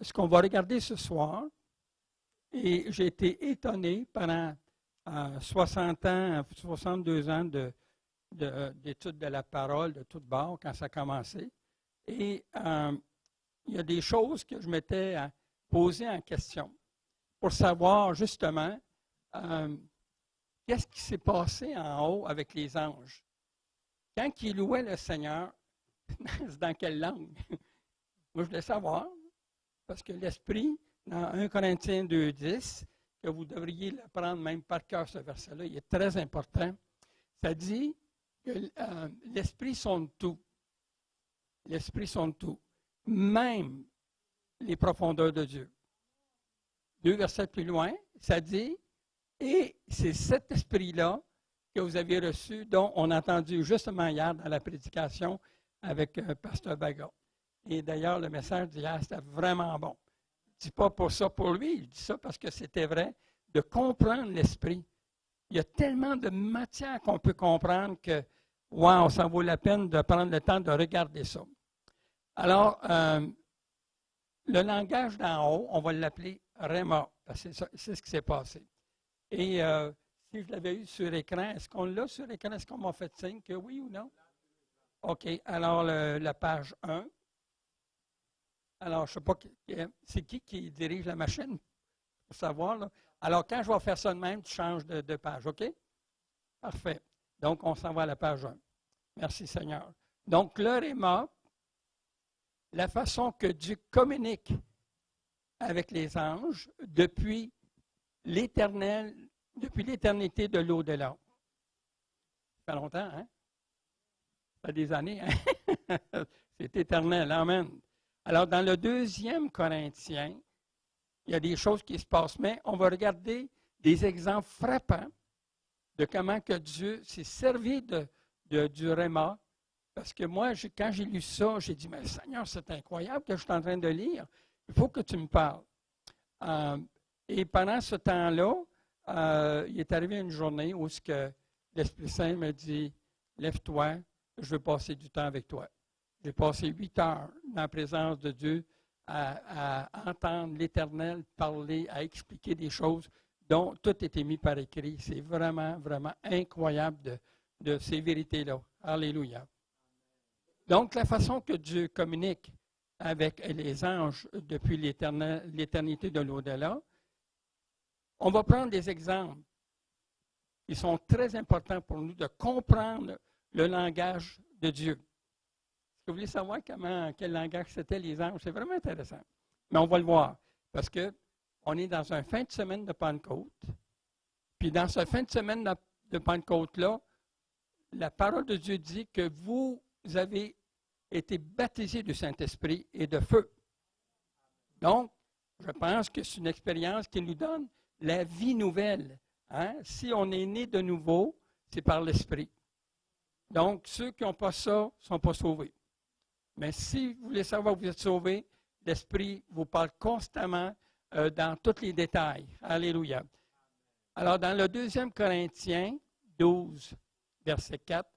ce qu'on va regarder ce soir, et j'ai été étonné pendant 60 ans, 62 ans d'études de la parole de toutes bords quand ça a commencé. Et il y a des choses que je m'étais posées en question pour savoir justement qu'est-ce qui s'est passé en haut avec les anges. Quand ils louaient le Seigneur, c'est dans quelle langue? Moi, je voulais savoir, parce que l'Esprit, dans 1 Corinthiens 2,10, que vous devriez l'apprendre même par cœur, ce verset-là, il est très important. Ça dit que l'Esprit sonde tout. L'Esprit sonde tout. Même les profondeurs de Dieu. 2 versets plus loin, ça dit, et c'est cet Esprit-là que vous avez reçu, dont on a entendu justement hier dans la prédication avec Pasteur Baga. Et d'ailleurs, le message d'hier, c'était vraiment bon. Je ne dis pas pour ça pour lui, je dis ça parce que c'était vrai, de comprendre l'Esprit. Il y a tellement de matière qu'on peut comprendre que, wow, ça vaut la peine de prendre le temps de regarder ça. Alors, le langage d'en haut, on va l'appeler Réma, parce que c'est ce qui s'est passé. Et si je l'avais eu sur écran, est-ce qu'on l'a sur écran? Est-ce qu'on m'a fait signe que oui ou non? OK. Alors, la page 1. Alors, je ne sais pas, c'est qui dirige la machine pour savoir, là? Alors, quand je vais faire ça de même, tu changes de page, OK? Parfait. Donc, on s'en va à la page 1. Merci, Seigneur. Donc, le Réma, la façon que Dieu communique avec les anges depuis l'éternel, depuis l'éternité de l'au-delà. Ça fait longtemps, hein? Ça fait des années, hein? C'est éternel, amen. Alors, dans le 2e Corinthiens, il y a des choses qui se passent, mais on va regarder des exemples frappants de comment que Dieu s'est servi du Réma. Parce que moi, quand j'ai lu ça, j'ai dit, mais Seigneur, c'est incroyable que je suis en train de lire. Il faut que tu me parles. Et pendant ce temps-là, il est arrivé une journée où l'Esprit Saint me dit, lève-toi, je veux passer du temps avec toi. J'ai passé 8 heures dans la présence de Dieu à entendre l'Éternel parler, à expliquer des choses dont tout était mis par écrit. C'est vraiment, vraiment incroyable de ces vérités-là. Alléluia. Donc, la façon que Dieu communique avec les anges depuis l'éternité de l'au-delà, on va prendre des exemples qui sont très importants pour nous de comprendre le langage de Dieu. Est-ce que vous voulez savoir quel langage c'était les anges? C'est vraiment intéressant. Mais on va le voir parce qu'on est dans un fin de semaine de Pentecôte. Puis dans ce fin de semaine de Pentecôte-là, la parole de Dieu dit que vous avez été baptisés du Saint-Esprit et de feu. Donc, je pense que c'est une expérience qui nous donne la vie nouvelle. Hein? Si on est né de nouveau, c'est par l'Esprit. Donc, ceux qui n'ont pas ça ne sont pas sauvés. Mais si vous voulez savoir que vous êtes sauvés, l'Esprit vous parle constamment dans tous les détails. Alléluia. Alors, dans le 2 Corinthiens 12, verset 4,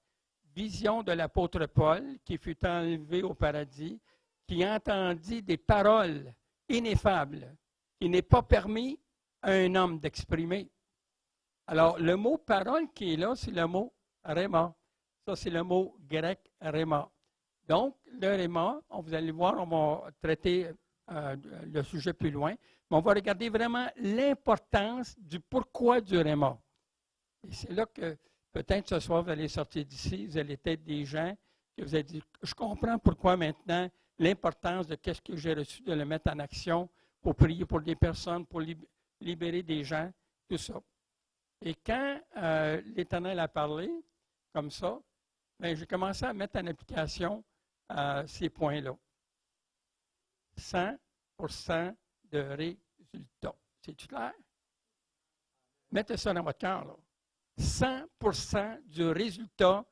vision de l'apôtre Paul qui fut enlevé au paradis, qui entendit des paroles ineffables, qui n'est pas permis à un homme d'exprimer. Alors, le mot parole qui est là, c'est le mot réma. Ça, c'est le mot grec réma. Donc, le réma, vous allez voir, on va traiter le sujet plus loin, mais on va regarder vraiment l'importance du pourquoi du réma. Et c'est là que peut-être ce soir, vous allez sortir d'ici, vous allez être des gens que vous allez dire, je comprends pourquoi maintenant l'importance de ce que j'ai reçu, de le mettre en action pour prier pour des personnes, pour libérer des gens, tout ça. Et quand l'Éternel a parlé comme ça, bien, j'ai commencé à mettre en application ces points-là. 100% de résultats. C'est-tu clair? Mettez ça dans votre cœur, là. 100% du résultat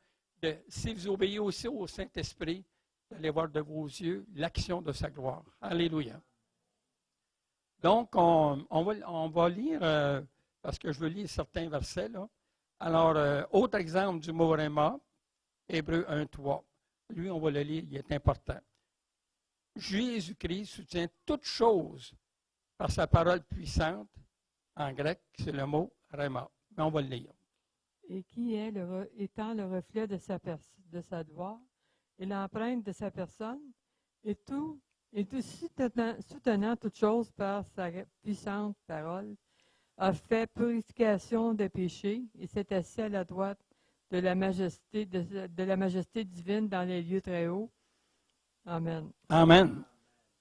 si vous obéissez aussi au Saint-Esprit, vous allez voir de vos yeux l'action de sa gloire. Alléluia. Donc, on va lire, parce que je veux lire certains versets, là. Alors, autre exemple du mot réma, Hébreux 1, 3. Lui, on va le lire, il est important. Jésus-Christ soutient toutes choses par sa parole puissante. En grec, c'est le mot rhéma. Mais on va le lire. Et qui est étant le reflet de sa gloire et l'empreinte de sa personne, et aussi soutenant toutes choses par sa puissante parole, a fait purification des péchés et s'est assis à la droite de la majesté divine dans les lieux très hauts. Amen. Amen.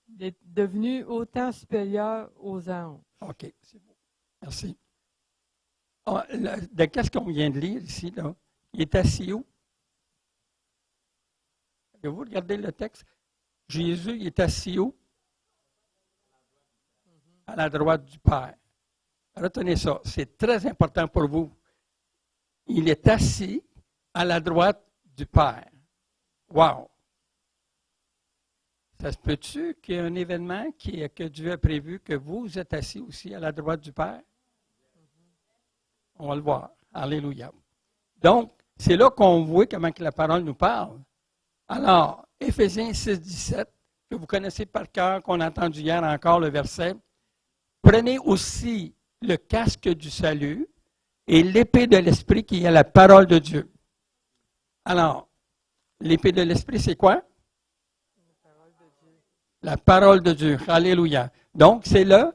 Il est devenu autant supérieur aux anges. OK, c'est beau. Merci. De qu'est-ce qu'on vient de lire ici, là? Il est assis où? Vous regardez le texte? Jésus, il est assis où? À la droite du Père. Retenez ça, c'est très important pour vous. Il est assis à la droite du Père. Wow! Ça se peut-tu qu'il y ait un événement que Dieu a prévu que vous êtes assis aussi à la droite du Père? On va le voir. Alléluia. Donc, c'est là qu'on voit comment que la parole nous parle. Alors, Éphésiens 6, 17, que vous connaissez par cœur, qu'on a entendu hier encore le verset. Prenez aussi le casque du salut et l'épée de l'Esprit qui est la parole de Dieu. Alors, l'épée de l'Esprit, c'est quoi? La parole de Dieu. Alléluia. Donc, c'est le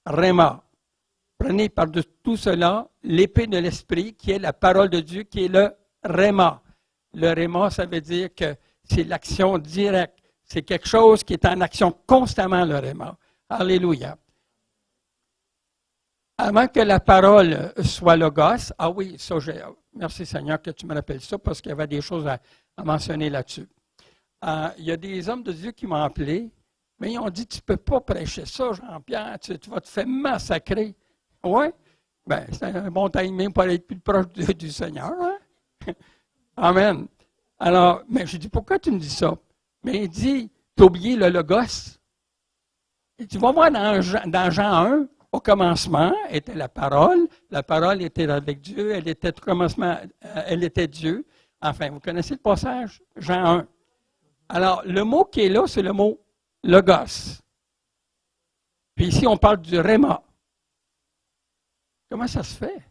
rhéma. Prenez par-dessus tout cela l'épée de l'Esprit qui est la parole de Dieu, qui est le rhéma. Le rhéma, ça veut dire que c'est l'action directe. C'est quelque chose qui est en action constamment, le rhéma. Alléluia. Avant que la parole soit logos, ah oui, ça, merci Seigneur que tu me rappelles ça parce qu'il y avait des choses à mentionner là-dessus. Il y a des hommes de Dieu qui m'ont appelé, mais ils ont dit, tu ne peux pas prêcher ça, Jean-Pierre, tu vas te faire massacrer. Oui? Bien, c'est un bon timing pour être plus proche du Seigneur. Hein? Amen. Alors, mais je dis, pourquoi tu me dis ça? Mais il dit, tu as oublié le logos. Et tu vas voir dans Jean 1, au commencement était la parole était avec Dieu, elle était au commencement, elle était Dieu. Enfin, vous connaissez le passage, Jean 1. Alors, le mot qui est là, c'est le mot logos. Puis ici, on parle du rhéma. Comment ça se fait?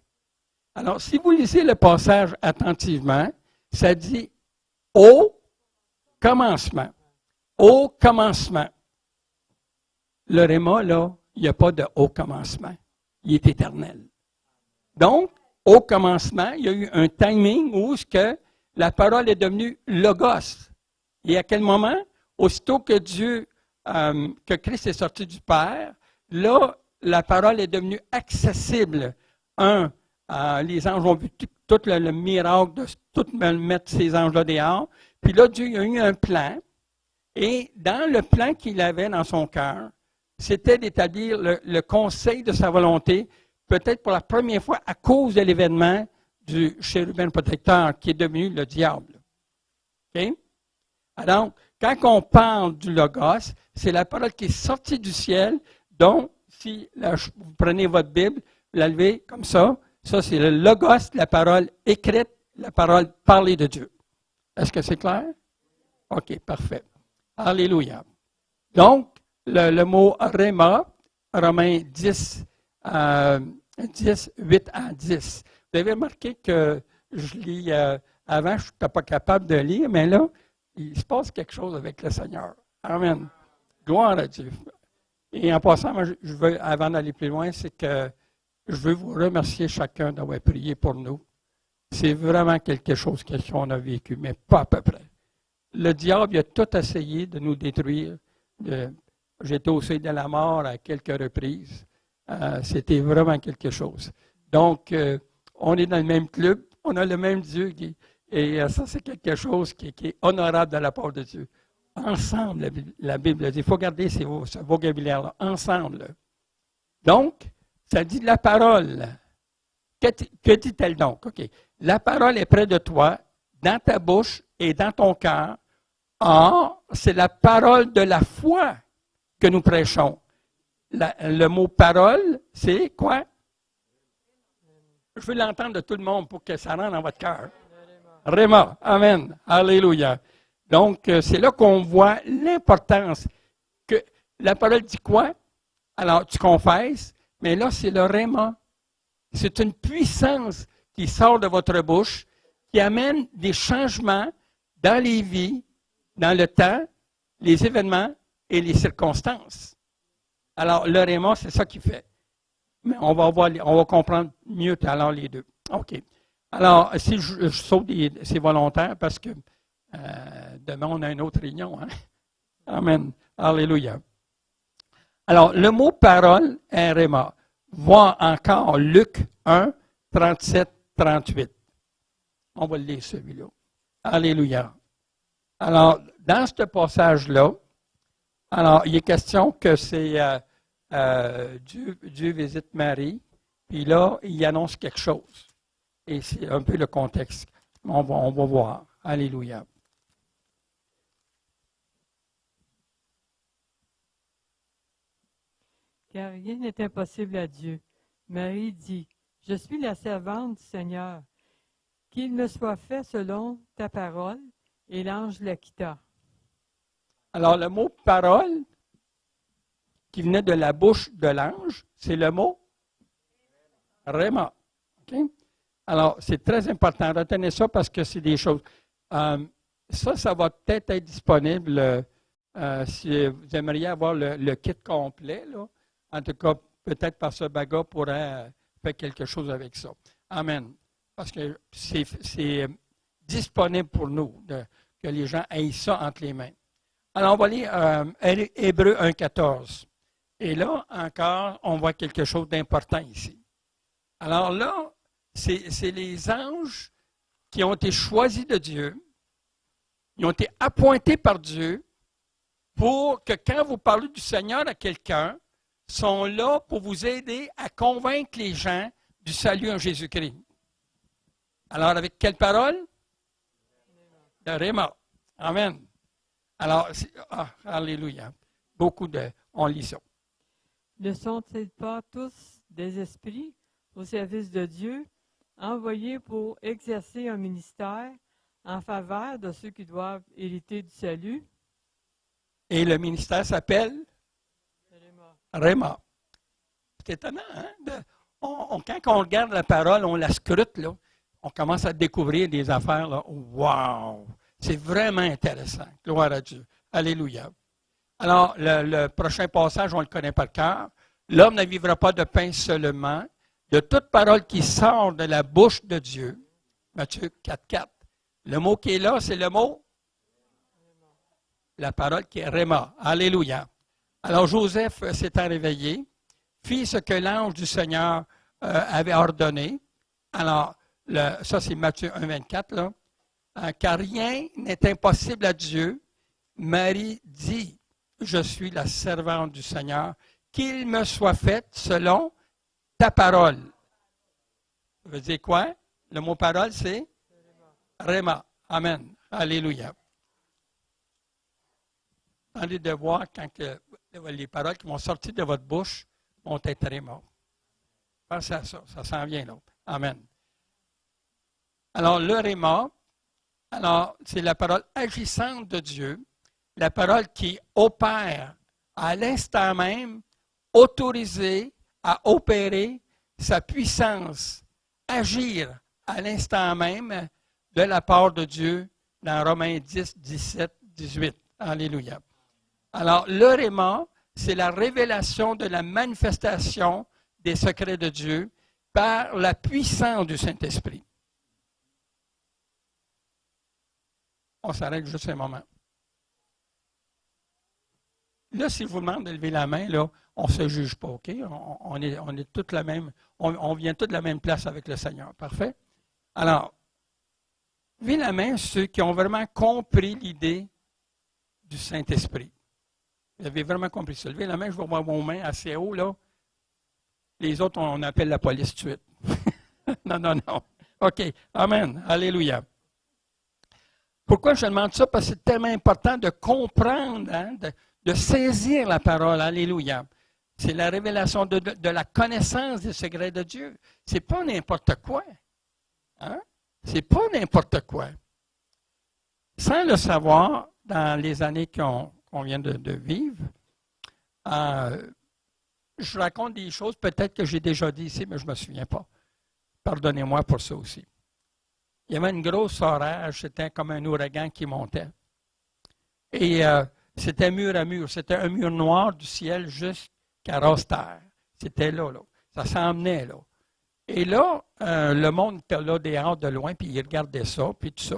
Alors, si vous lisez le passage attentivement, ça dit au commencement. Au commencement. Le rhéma, là, il n'y a pas de au commencement. Il est éternel. Donc, au commencement, il y a eu un timing où la parole est devenue logos. Et à quel moment? Aussitôt que que Christ est sorti du Père, là, la parole est devenue accessible. Les anges ont vu tout le miracle de tout mettre ces anges-là dehors. Puis là, Dieu a eu un plan. Et dans le plan qu'il avait dans son cœur, c'était d'établir le conseil de sa volonté, peut-être pour la première fois à cause de l'événement du chérubin protecteur qui est devenu le diable. OK? Alors, quand on parle du Logos, c'est la parole qui est sortie du ciel, donc, si vous prenez votre Bible, vous la levez comme ça c'est le Logos, la parole écrite, la parole parlée de Dieu. Est-ce que c'est clair? OK, parfait. Alléluia. Donc, le mot rhéma, Romains 10, 8 à 10. Vous avez remarqué que je lis, avant, je n'étais pas capable de lire, mais là, il se passe quelque chose avec le Seigneur. Amen. Gloire à Dieu. Et en passant, moi, je veux, avant d'aller plus loin, c'est que je veux vous remercier chacun d'avoir prié pour nous. C'est vraiment quelque chose qu'on a vécu, mais pas à peu près. Le diable a tout essayé de nous détruire. J'étais au seuil de la mort à quelques reprises. C'était vraiment quelque chose. Donc, on est dans le même club, on a le même Dieu. Et ça, c'est quelque chose qui est honorable de la part de Dieu. Ensemble, la Bible dit, il faut garder ce vocabulaire-là, ensemble. Donc, ça dit la parole. Que dit-elle donc? OK. La parole est près de toi, dans ta bouche et dans ton cœur. Or, c'est la parole de la foi que nous prêchons. Le mot parole, c'est quoi? Je veux l'entendre de tout le monde pour que ça rentre dans votre cœur. Rhéma. Amen. Alléluia. Donc, c'est là qu'on voit l'importance. la parole dit quoi? Alors, tu confesses, mais là, c'est le réma. C'est une puissance qui sort de votre bouche, qui amène des changements dans les vies, dans le temps, les événements et les circonstances. Alors, le réma, c'est ça qu'il fait. Mais on va comprendre mieux tout à l'heure les deux. OK. Alors, si je saute, c'est volontaire parce que demain, on a une autre réunion. Hein? Amen. Alléluia. Alors, le mot parole est réma. Vois encore Luc 1, 37, 38. On va le lire celui-là. Alléluia. Alors, dans ce passage-là, alors, il est question que c'est Dieu visite Marie, puis là, il annonce quelque chose. Et c'est un peu le contexte. On va voir. Alléluia. Car rien n'est impossible à Dieu. Marie dit, « Je suis la servante du Seigneur. Qu'il me soit fait selon ta parole. » Et l'ange la quitta. Alors, le mot « parole » qui venait de la bouche de l'ange, c'est le mot « réma ». Okay? Alors, c'est très important. Retenez ça parce que c'est des choses. Ça va peut-être être disponible si vous aimeriez avoir le kit complet. Là. En tout cas, peut-être Pasteur Baga pourrait faire quelque chose avec ça. Amen. Parce que c'est disponible pour nous, que les gens aient ça entre les mains. Alors, on va lire Hébreux 1,14. Et là, encore, on voit quelque chose d'important ici. Alors là, c'est les anges qui ont été choisis de Dieu, ils ont été appointés par Dieu pour que quand vous parlez du Seigneur à quelqu'un, sont là pour vous aider à convaincre les gens du salut en Jésus-Christ. Alors, avec quelle parole? De réma. Amen. Alors, alléluia. On lit ça. Ne sont-ils pas tous des esprits au service de Dieu, envoyés pour exercer un ministère en faveur de ceux qui doivent hériter du salut? Et le ministère s'appelle? Réma. C'est étonnant, hein? Quand on regarde la parole, on la scrute, là, on commence à découvrir des affaires, là. Wow! C'est vraiment intéressant. Gloire à Dieu. Alléluia. Alors, le prochain passage, on le connaît par cœur. L'homme ne vivra pas de pain seulement, de toute parole qui sort de la bouche de Dieu. Matthieu 4,4. Le mot qui est là, c'est le mot? La parole qui est réma. Alléluia. Alors, Joseph s'étant réveillé, fit ce que l'ange du Seigneur avait ordonné. Alors, ça, c'est Matthieu 1,24, là. Car rien n'est impossible à Dieu. Marie dit, je suis la servante du Seigneur, qu'il me soit fait selon ta parole. Ça veut dire quoi? Le mot parole, c'est? Réma. Amen. Alléluia. Attendez de voir quand les paroles qui vont sortir de votre bouche vont être réma. Pensez à ça. Ça s'en vient là. Amen. Alors, le réma, alors, c'est la parole agissante de Dieu, la parole qui opère à l'instant même, autorisée à opérer sa puissance, agir à l'instant même de la part de Dieu dans Romains 10, 17, 18. Alléluia. Alors, le réma, c'est la révélation de la manifestation des secrets de Dieu par la puissance du Saint-Esprit. On s'arrête juste un moment. Là, si je vous demande de lever la main, là, on ne se juge pas, OK? On est toute la même, on vient tous de la même place avec le Seigneur. Parfait? Alors, levez la main ceux qui ont vraiment compris l'idée du Saint-Esprit. Vous avez vraiment compris ça. Levez la main, je vais voir vos mains assez haut, là. Les autres, on appelle la police tout de suite. Non. OK. Amen. Alléluia. Pourquoi je demande ça? Parce que c'est tellement important de comprendre, hein, de saisir la parole. Alléluia. C'est la révélation de la connaissance des secrets de Dieu. Ce n'est pas n'importe quoi. Hein? Ce n'est pas n'importe quoi. Sans le savoir, dans les années qu'on vient de vivre, Je raconte des choses peut-être que j'ai déjà dit ici, mais je ne me souviens pas. Pardonnez-moi pour ça aussi. Il y avait une grosse orage, c'était comme un ouragan qui montait. Et c'était mur à mur, c'était un mur noir du ciel jusqu'à Rosse-Terre. C'était là, là. Ça s'emmenait là. Et là, le monde était là dehors de loin, puis il regardait ça, puis tout ça.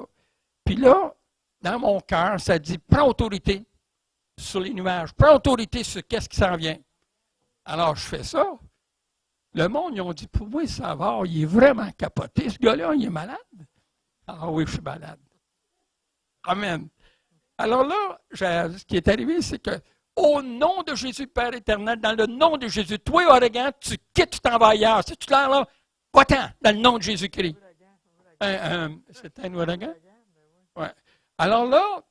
Puis là, dans mon cœur, ça dit, prends autorité sur les nuages, prends autorité sur qu'est-ce qui s'en vient. Alors, je fais ça. Le monde, ils ont dit, pour moi, ça va, il est vraiment capoté. Ce gars-là, il est malade. Ah oui, je suis malade. Amen. Alors là, ce qui est arrivé, c'est que, au nom de Jésus, Père éternel, dans le nom de Jésus, toi, Oregon, tu quittes, tu t'en vas ailleurs. Si tu t'en là, va-t'en, dans le nom de Jésus-Christ. C'est un ouragan? Ouais. Alors là,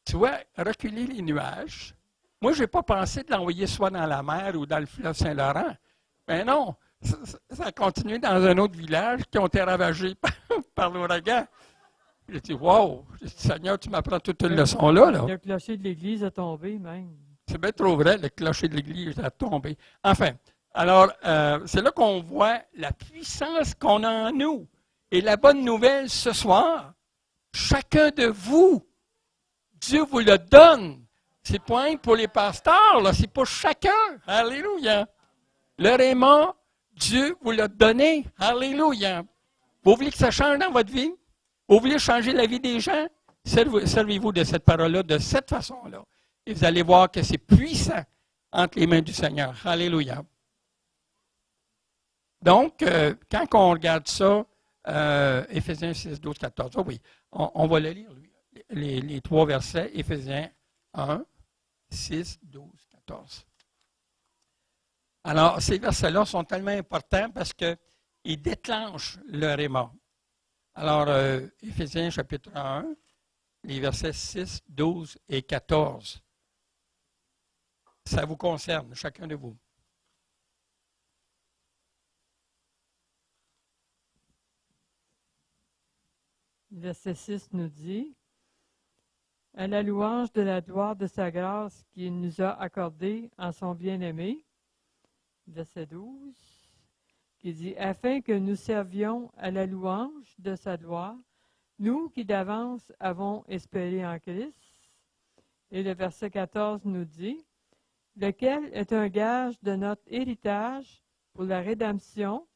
tu vois, reculer les nuages. Moi, je n'ai pas pensé de l'envoyer soit dans la mer ou dans le fleuve Saint-Laurent. Mais non, ça a continué dans un autre village qui ont été ravagés par l'ouragan. J'ai dit, wow, Seigneur, tu m'apprends toute une leçon là. Le clocher de l'église a tombé même. C'est bien trop vrai, le clocher de l'église a tombé. Enfin, alors, c'est là qu'on voit la puissance qu'on a en nous. Et la bonne nouvelle ce soir, chacun de vous, Dieu vous le donne. C'est pas pour les pasteurs, là, c'est pour chacun. Alléluia. Le Réma, Dieu vous l'a donné. Alléluia. Vous voulez que ça change dans votre vie? Vous voulez changer la vie des gens? Servez-vous de cette parole-là de cette façon-là. Et vous allez voir que c'est puissant entre les mains du Seigneur. Alléluia. Donc, quand on regarde ça, Éphésiens 6, 12, 14, oh oui, on va le lire, lui. Les trois versets, Éphésiens 1, 6, 12, 14. Alors, ces versets-là sont tellement importants parce qu'ils déclenchent le réma. Alors, Éphésiens chapitre 1, les versets 6, 12 et 14. Ça vous concerne, chacun de vous. Verset 6 nous dit, « À la louange de la gloire de sa grâce qu'il nous a accordée en son bien-aimé. » Verset 12, qui dit, « Afin que nous servions à la louange de sa gloire, nous qui d'avance avons espéré en Christ. » Et le verset 14 nous dit, « Lequel est un gage de notre héritage pour la rédemption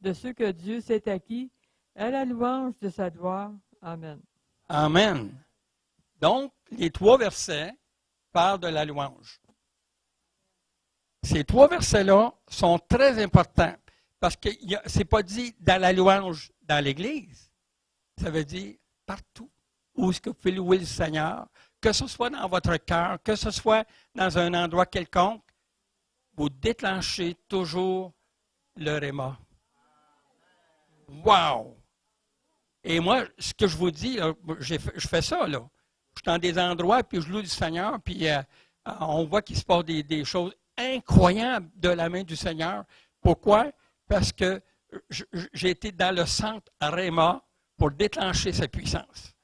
de ceux que Dieu s'est acquis à la louange de sa gloire. » Amen. Amen. Donc, les trois versets parlent de la louange. Ces trois versets-là sont très importants parce que ce n'est pas dit dans la louange dans l'Église. Ça veut dire partout où est-ce que vous pouvez louer le Seigneur, que ce soit dans votre cœur, que ce soit dans un endroit quelconque, vous déclenchez toujours le réma. Wow! Et moi, ce que je vous dis, là, je fais ça, là. Je suis dans des endroits, puis je loue le Seigneur, puis on voit qu'il se passe des choses incroyables de la main du Seigneur. Pourquoi? Parce que j'ai été dans le centre Réma pour déclencher sa puissance.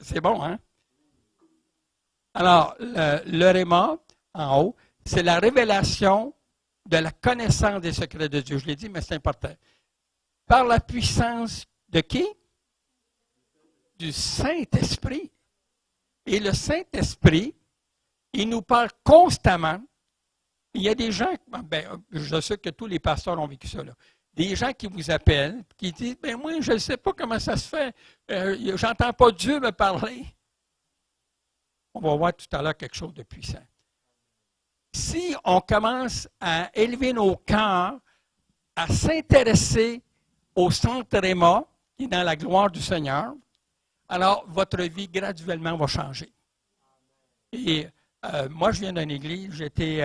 C'est bon, hein? Alors, le Réma, en haut, c'est la révélation de la connaissance des secrets de Dieu. Je l'ai dit, mais c'est important. Par la puissance de qui? Du Saint-Esprit. Et le Saint-Esprit, il nous parle constamment. Il y a des gens, je sais que tous les pasteurs ont vécu ça, là. Des gens qui vous appellent, qui disent, ben moi, je ne sais pas comment ça se fait, j'entends pas Dieu me parler. On va voir tout à l'heure quelque chose de puissant. Si on commence à élever nos cœurs, à s'intéresser au centre Réma, qui est dans la gloire du Seigneur, alors votre vie graduellement va changer. Et moi, je viens d'une église, j'étais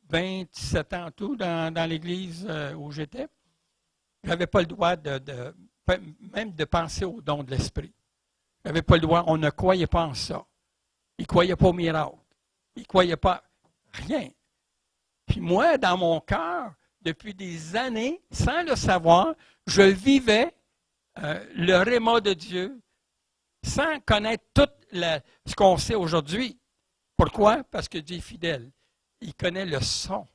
27 ans tout dans l'église où j'étais. Je n'avais pas le droit même de penser au don de l'Esprit. Je n'avais pas le droit, on ne croyait pas en ça. Ils ne croyaient pas au miracle. Ils ne croyaient pas rien. Puis moi, dans mon cœur, depuis des années, sans le savoir, je vivais le réma de Dieu sans connaître tout ce qu'on sait aujourd'hui. Pourquoi? Parce que Dieu est fidèle. Il connaît le son.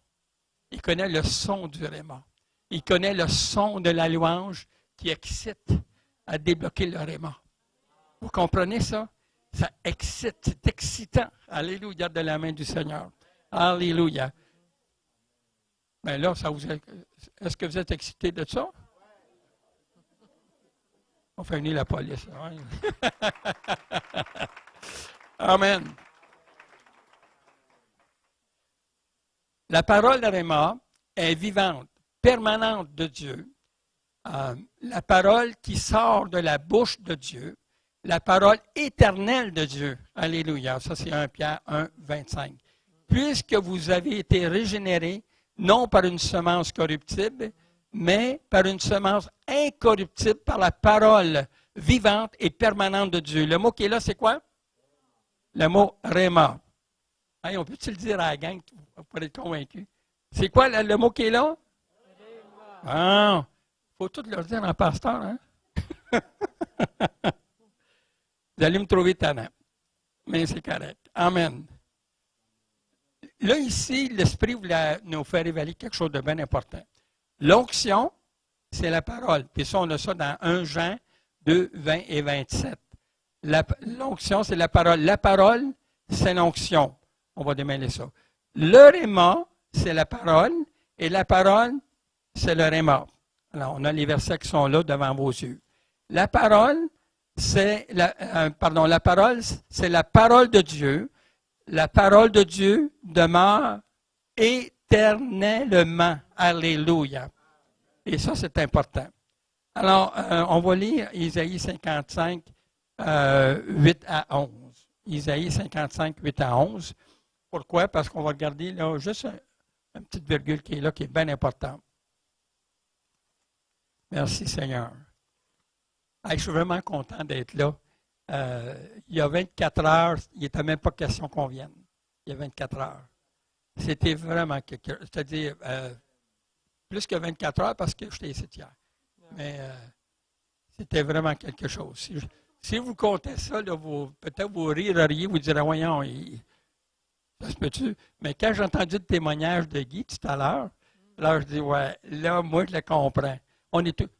Il connaît le son du réma. Il connaît le son de la louange qui excite à débloquer le réma. Vous comprenez ça? Ça excite, c'est excitant. Alléluia de la main du Seigneur. Alléluia. Mais là, est-ce que vous êtes excité de ça? On fait venir la police. Hein? Amen. La parole de Réma est vivante, permanente de Dieu. La parole qui sort de la bouche de Dieu. La parole éternelle de Dieu. Alléluia. Ça, c'est 1 Pierre 1, 25. Puisque vous avez été régénérés, non par une semence corruptible, mais par une semence incorruptible, par la parole vivante et permanente de Dieu. Le mot qui est là, c'est quoi? Le mot réma. Hey, on peut-tu le dire à la gang pour être convaincu? C'est quoi le mot qui est là? Ah, il faut tout leur dire en pasteur, hein? Vous allez me trouver tannant. Mais c'est correct. Amen. Là, ici, l'Esprit voulait nous faire évaluer quelque chose de bien important. L'onction, c'est la parole. Puis ça, on a ça dans 1 Jean 2, 20 et 27. L'onction, c'est la parole. La parole, c'est l'onction. On va démêler ça. Le réma, c'est la parole. Et la parole, c'est le réma. Alors, on a les versets qui sont là devant vos yeux. La parole, c'est la parole, c'est la parole de Dieu. La parole de Dieu demeure éternellement. Alléluia. Et ça, c'est important. Alors, on va lire Isaïe 55, 8 à 11. Isaïe 55, 8 à 11. Pourquoi? Parce qu'on va regarder là, juste une petite virgule qui est là, qui est bien importante. Merci Seigneur. Je suis vraiment content d'être là. Il y a 24 heures, il n'était même pas question qu'on vienne. Il y a 24 heures. C'était vraiment quelque chose. C'est-à-dire, plus que 24 heures parce que j'étais ici hier. Mais c'était vraiment quelque chose. Si vous comptez ça, là, peut-être vous rireriez, vous direz, voyons, ça se peut-tu? Mais quand j'ai entendu le témoignage de Guy tout à l'heure, là, je dis, ouais, là, moi, je le comprends.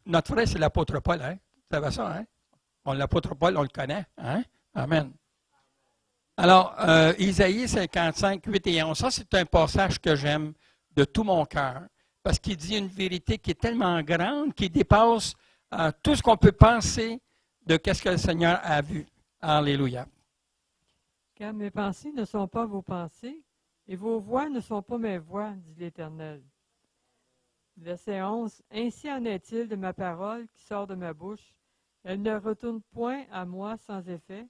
Notre frère, c'est l'apôtre Paul, hein? Vous savez ça, hein? L'apôtre Paul, on le connaît, hein? Amen. Alors, Isaïe 55, 8 et 11, ça, c'est un passage que j'aime de tout mon cœur, parce qu'il dit une vérité qui est tellement grande, qui dépasse tout ce qu'on peut penser de ce que le Seigneur a vu. Alléluia. Car mes pensées ne sont pas vos pensées, et vos voix ne sont pas mes voix, dit l'Éternel. Verset 11. Ainsi en est-il de ma parole qui sort de ma bouche. Elle ne retourne point à moi sans effet,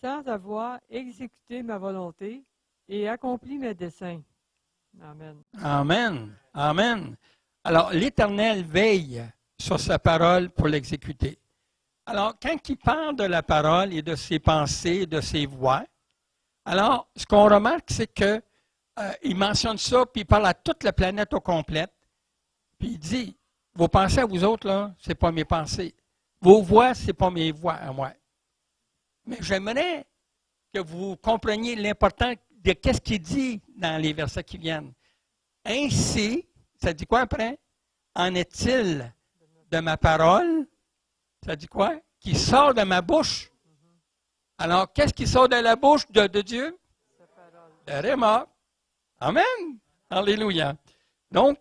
sans avoir exécuté ma volonté et accompli mes desseins. Amen. Amen. Amen. Alors, l'Éternel veille sur sa parole pour l'exécuter. Alors, quand il parle de la parole et de ses pensées, de ses voix, alors, ce qu'on remarque, c'est qu'il mentionne ça, puis il parle à toute la planète au complet, puis il dit, vos pensées à vous autres, là, ce n'est pas mes pensées. Vos voix, ce n'est pas mes voix à moi. Mais j'aimerais que vous compreniez l'important de ce qu'il dit dans les versets qui viennent. Ainsi, ça dit quoi après? En est-il de ma parole? Ça dit quoi? Qui sort de ma bouche. Alors, qu'est-ce qui sort de la bouche de Dieu? Le réma. Amen. Alléluia. Donc,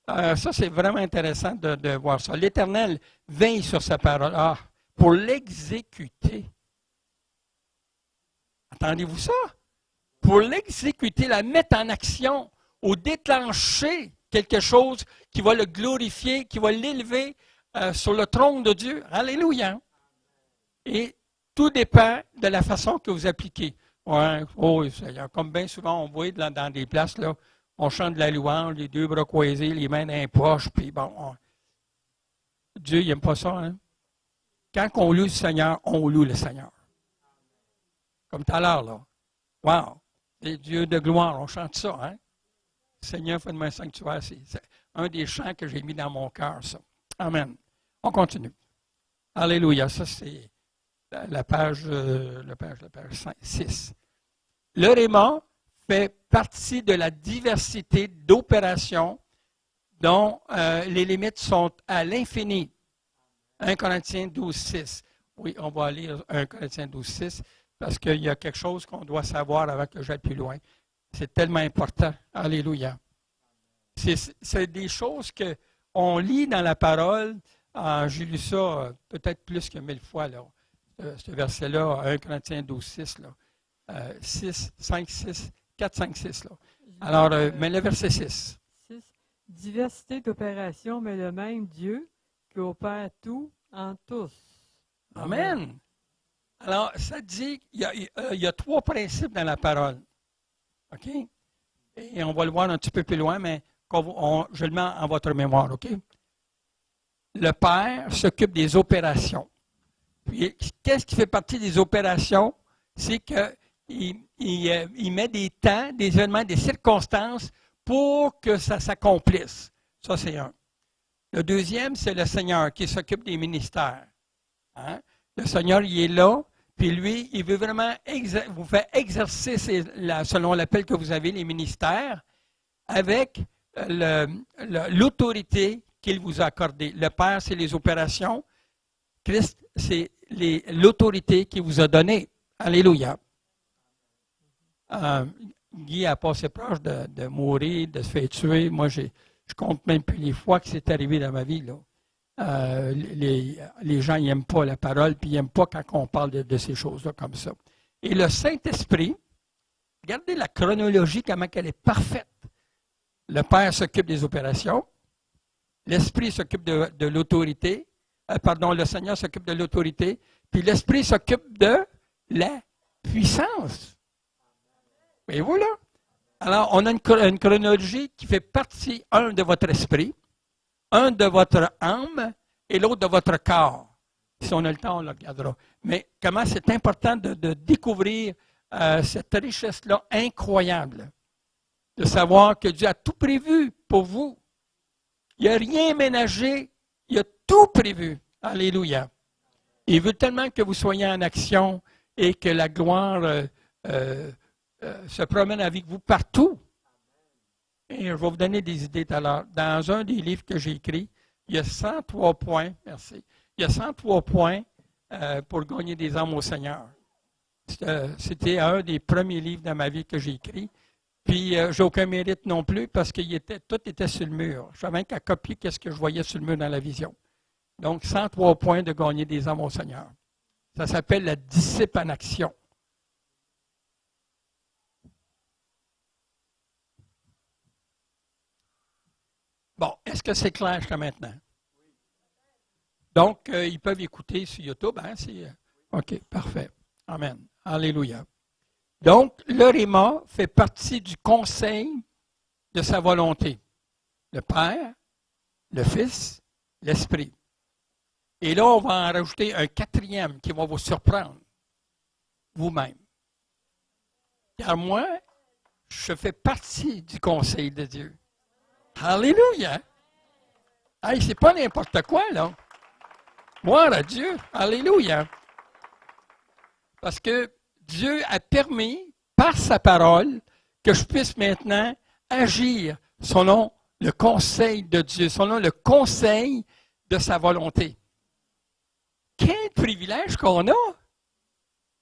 ça, c'est vraiment intéressant de voir ça. L'Éternel veille sur sa parole pour l'exécuter. Entendez-vous ça? Pour l'exécuter, la mettre en action, ou déclencher quelque chose qui va le glorifier, qui va l'élever sur le trône de Dieu. Alléluia. Et tout dépend de la façon que vous appliquez. Ouais, oh, Seigneur, comme bien souvent on voit dans des places, là, on chante de la louange, les deux bras croisés, les mains dans les poches, puis bon, Dieu, il n'aime pas ça. Hein? Quand on loue le Seigneur, on loue le Seigneur. Comme tout à l'heure, là. Wow! Les dieux de gloire, on chante ça, hein? Seigneur, fais-moi un sanctuaire. C'est un des chants que j'ai mis dans mon cœur, ça. Amen. On continue. Alléluia. Ça, c'est la page 6. Le réma fait partie de la diversité d'opérations dont les limites sont à l'infini. 1 Corinthiens 12, 6. Oui, on va lire 1 Corinthiens 12, 6 parce qu'il y a quelque chose qu'on doit savoir avant que j'aille plus loin. C'est tellement important. Alléluia. C'est des choses qu'on lit dans la parole. J'ai lu ça peut-être plus que 1000 fois, là, ce verset-là, 1 Corinthiens 12, 6. Là. 6, 5, 6, 4, 5, 6. Là. Alors, mais le verset 6. 6. Diversité d'opérations, mais le même Dieu qui opère tout en tous. Amen. Alors, ça dit qu'il y a 3 principes dans la parole. OK? Et on va le voir un petit peu plus loin, mais je le mets en votre mémoire, OK? Le Père s'occupe des opérations. Puis, qu'est-ce qui fait partie des opérations? C'est qu'il met des temps, des événements, des circonstances pour que ça s'accomplisse. Ça, c'est un. Le deuxième, c'est le Seigneur qui s'occupe des ministères. Hein? Le Seigneur, il est là, puis lui, il veut vraiment vous faire exercer selon l'appel que vous avez, les ministères, avec l'autorité qu'il vous a accordée. Le Père, c'est les opérations. Christ, c'est l'autorité qu'il vous a donnée. Alléluia. Guy a passé proche de mourir, de se faire tuer. Moi, je compte même plus les fois que c'est arrivé dans ma vie, là. Les gens n'aiment pas la parole, puis ils n'aiment pas quand on parle de ces choses-là comme ça. Et le Saint-Esprit, regardez la chronologie, comment elle est parfaite. Le Père s'occupe des opérations, l'Esprit s'occupe de l'autorité, le Seigneur s'occupe de l'autorité, puis l'Esprit s'occupe de la puissance. Voyez-vous là? Alors, on a une chronologie qui fait partie, un, de votre esprit, un de votre âme et l'autre de votre corps. Si on a le temps, on le regardera. Mais comment c'est important de découvrir cette richesse-là incroyable, de savoir que Dieu a tout prévu pour vous. Il n'y a rien ménagé, il a tout prévu. Alléluia. Il veut tellement que vous soyez en action et que la gloire se promène avec vous partout. Et je vais vous donner des idées tout à l'heure. Dans un des livres que j'ai écrits, il y a 103 points, merci, il y a 103 points pour gagner des âmes au Seigneur. C'était un des premiers livres dans ma vie que j'ai écrit. Puis, j'ai aucun mérite non plus parce que tout était sur le mur. Je n'avais qu'à copier ce que je voyais sur le mur dans la vision. Donc, 103 points de gagner des âmes au Seigneur. Ça s'appelle la disciple en action. Bon, est-ce que c'est clair jusqu'à maintenant? Donc, ils peuvent écouter sur YouTube. Hein? OK, parfait. Amen. Alléluia. Donc, le réma fait partie du conseil de sa volonté. Le Père, le Fils, l'Esprit. Et là, on va en rajouter un 4e qui va vous surprendre, vous-même. Car moi, je fais partie du conseil de Dieu. Alléluia! Hey, c'est pas n'importe quoi, là. Gloire à Dieu. Alléluia! Parce que Dieu a permis, par sa parole, que je puisse maintenant agir selon le conseil de Dieu, selon le conseil de sa volonté. Quel privilège qu'on a!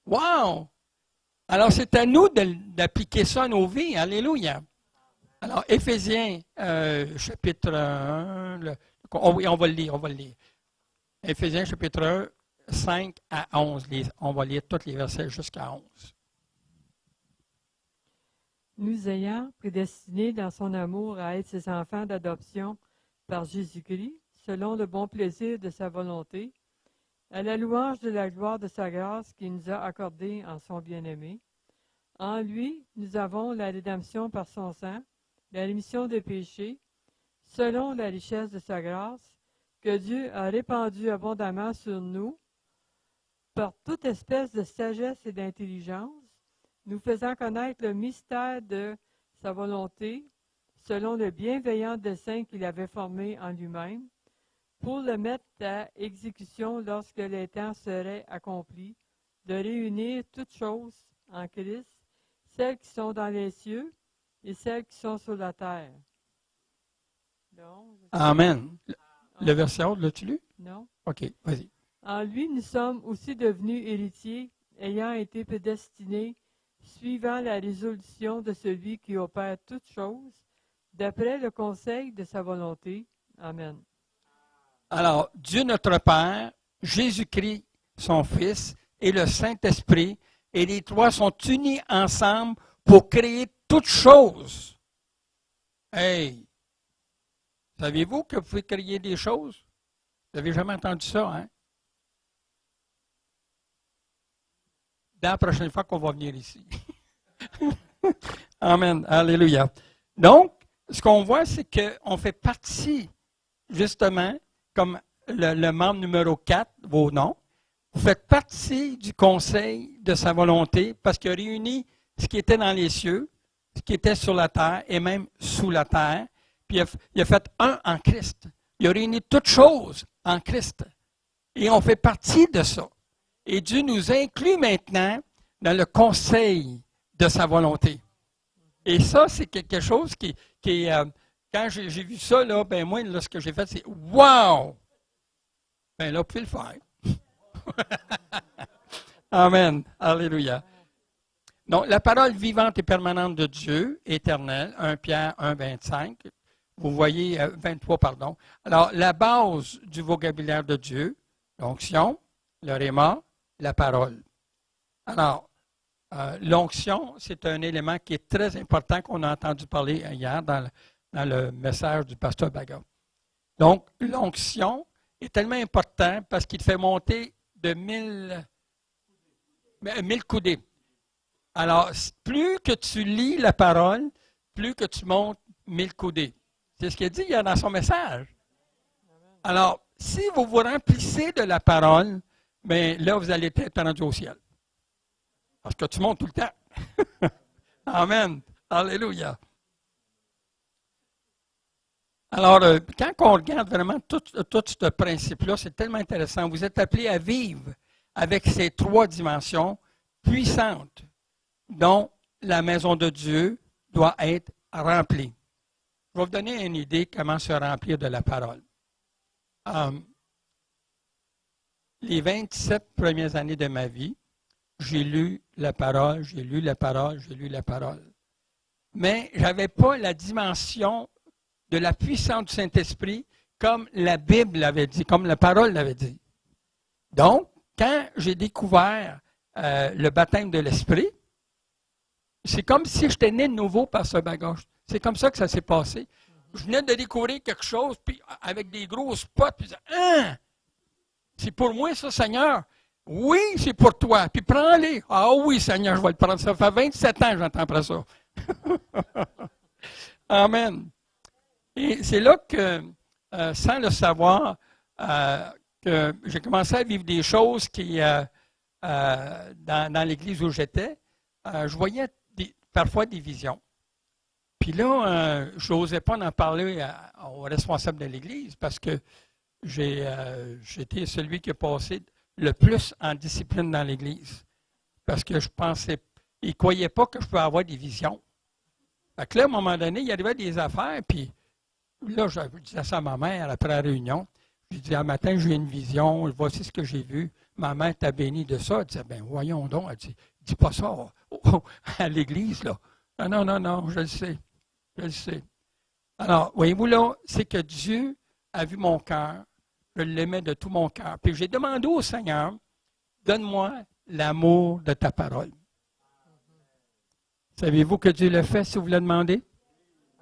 Wow! Alors, c'est à nous d'appliquer ça à nos vies. Alléluia! Alors, Éphésiens, chapitre 1, oui, on va le lire. Éphésiens, chapitre 1, 5 à 11. On va lire tous les versets jusqu'à 11. Nous ayant prédestinés dans son amour à être ses enfants d'adoption par Jésus-Christ, selon le bon plaisir de sa volonté, à la louange de la gloire de sa grâce qu'il nous a accordée en son bien-aimé. En lui, nous avons la rédemption par son sang, la rémission des péchés, selon la richesse de sa grâce, que Dieu a répandue abondamment sur nous, par toute espèce de sagesse et d'intelligence, nous faisant connaître le mystère de sa volonté, selon le bienveillant dessein qu'il avait formé en lui-même, pour le mettre à exécution lorsque les temps seraient accomplis, de réunir toutes choses en Christ, celles qui sont dans les cieux et celles qui sont sur la terre. Amen. Le verset 11, l'as-tu lu? Non. OK, vas-y. En lui, nous sommes aussi devenus héritiers, ayant été prédestinés, suivant la résolution de celui qui opère toutes choses, d'après le conseil de sa volonté. Amen. Alors, Dieu notre Père, Jésus-Christ, son Fils, et le Saint-Esprit, et les trois sont unis ensemble pour créer toutes choses. Hey! Savez-vous que vous pouvez créer des choses? Vous n'avez jamais entendu ça, hein? Dans la prochaine fois qu'on va venir ici. Amen. Alléluia. Donc, ce qu'on voit, c'est qu'on fait partie, justement, comme le membre numéro 4, vos noms, vous faites partie du conseil de sa volonté parce qu'il a réuni ce qui était dans les cieux, ce qui était sur la terre et même sous la terre. Puis il a fait un en Christ. Il a réuni toutes choses en Christ. Et on fait partie de ça. Et Dieu nous inclut maintenant dans le conseil de sa volonté. Et ça, c'est quelque chose qui quand j'ai vu ça, là, ben moi, là, ce que j'ai fait, c'est « Wow! » Ben là, vous pouvez le faire. Amen. Alléluia. Donc, la parole vivante et permanente de Dieu, éternelle, 1 Pierre 1, 25. Vous voyez, 23, pardon. Alors, la base du vocabulaire de Dieu, l'onction, le réma, la parole. Alors, l'onction, c'est un élément qui est très important qu'on a entendu parler hier dans le message du pasteur Baga. Donc, l'onction est tellement important parce qu'il fait monter de 1000 coudées. Alors, plus que tu lis la parole, plus que tu montes 1000 coudées. C'est ce qu'il dit hier dans son message. Alors, si vous vous remplissez de la parole, bien là, vous allez être rendu au ciel. Parce que tu montes tout le temps. Amen. Alléluia. Alors, quand on regarde vraiment tout ce principe-là, c'est tellement intéressant. Vous êtes appelés à vivre avec ces trois dimensions puissantes dont la maison de Dieu doit être remplie. Je vais vous donner une idée comment se remplir de la parole. Les 27 premières années de ma vie, j'ai lu la parole, j'ai lu la parole, j'ai lu la parole. Mais je n'avais pas la dimension de la puissance du Saint-Esprit comme la Bible l'avait dit, comme la parole l'avait dit. Donc, quand j'ai découvert le baptême de l'Esprit, c'est comme si j'étais né de nouveau par ce bagage. C'est comme ça que ça s'est passé. Je venais de découvrir quelque chose, puis avec des gros spots, puis je disais, « Hein? C'est pour moi ça, Seigneur? » « Oui, c'est pour toi. Puis prends-les. »« Ah oui, Seigneur, je vais le prendre. Ça fait 27 ans que j'entends après ça. » Amen. Et c'est là que, sans le savoir, que j'ai commencé à vivre des choses qui, dans l'église où j'étais, je voyais parfois des visions. Puis là, je n'osais pas en parler aux responsables de l'église parce que j'étais celui qui a passé le plus en discipline dans l'Église. Parce que je pensais, ils ne croyaient pas que je pouvais avoir des visions. Fait que là, à un moment donné, il y arrivait des affaires, puis là, je disais ça à ma mère après la réunion. Je dis, un matin, j'ai une vision, voici ce que j'ai vu. Ma mère t'a béni de ça. Elle disait, ben voyons donc. Elle dit, dis pas ça à l'Église, là. Non, je le sais. Je le sais. Alors, voyez-vous là, c'est que Dieu a vu mon cœur. Je l'aimais de tout mon cœur. Puis j'ai demandé au Seigneur, donne-moi l'amour de ta parole. Savez-vous que Dieu le fait si vous le demandez?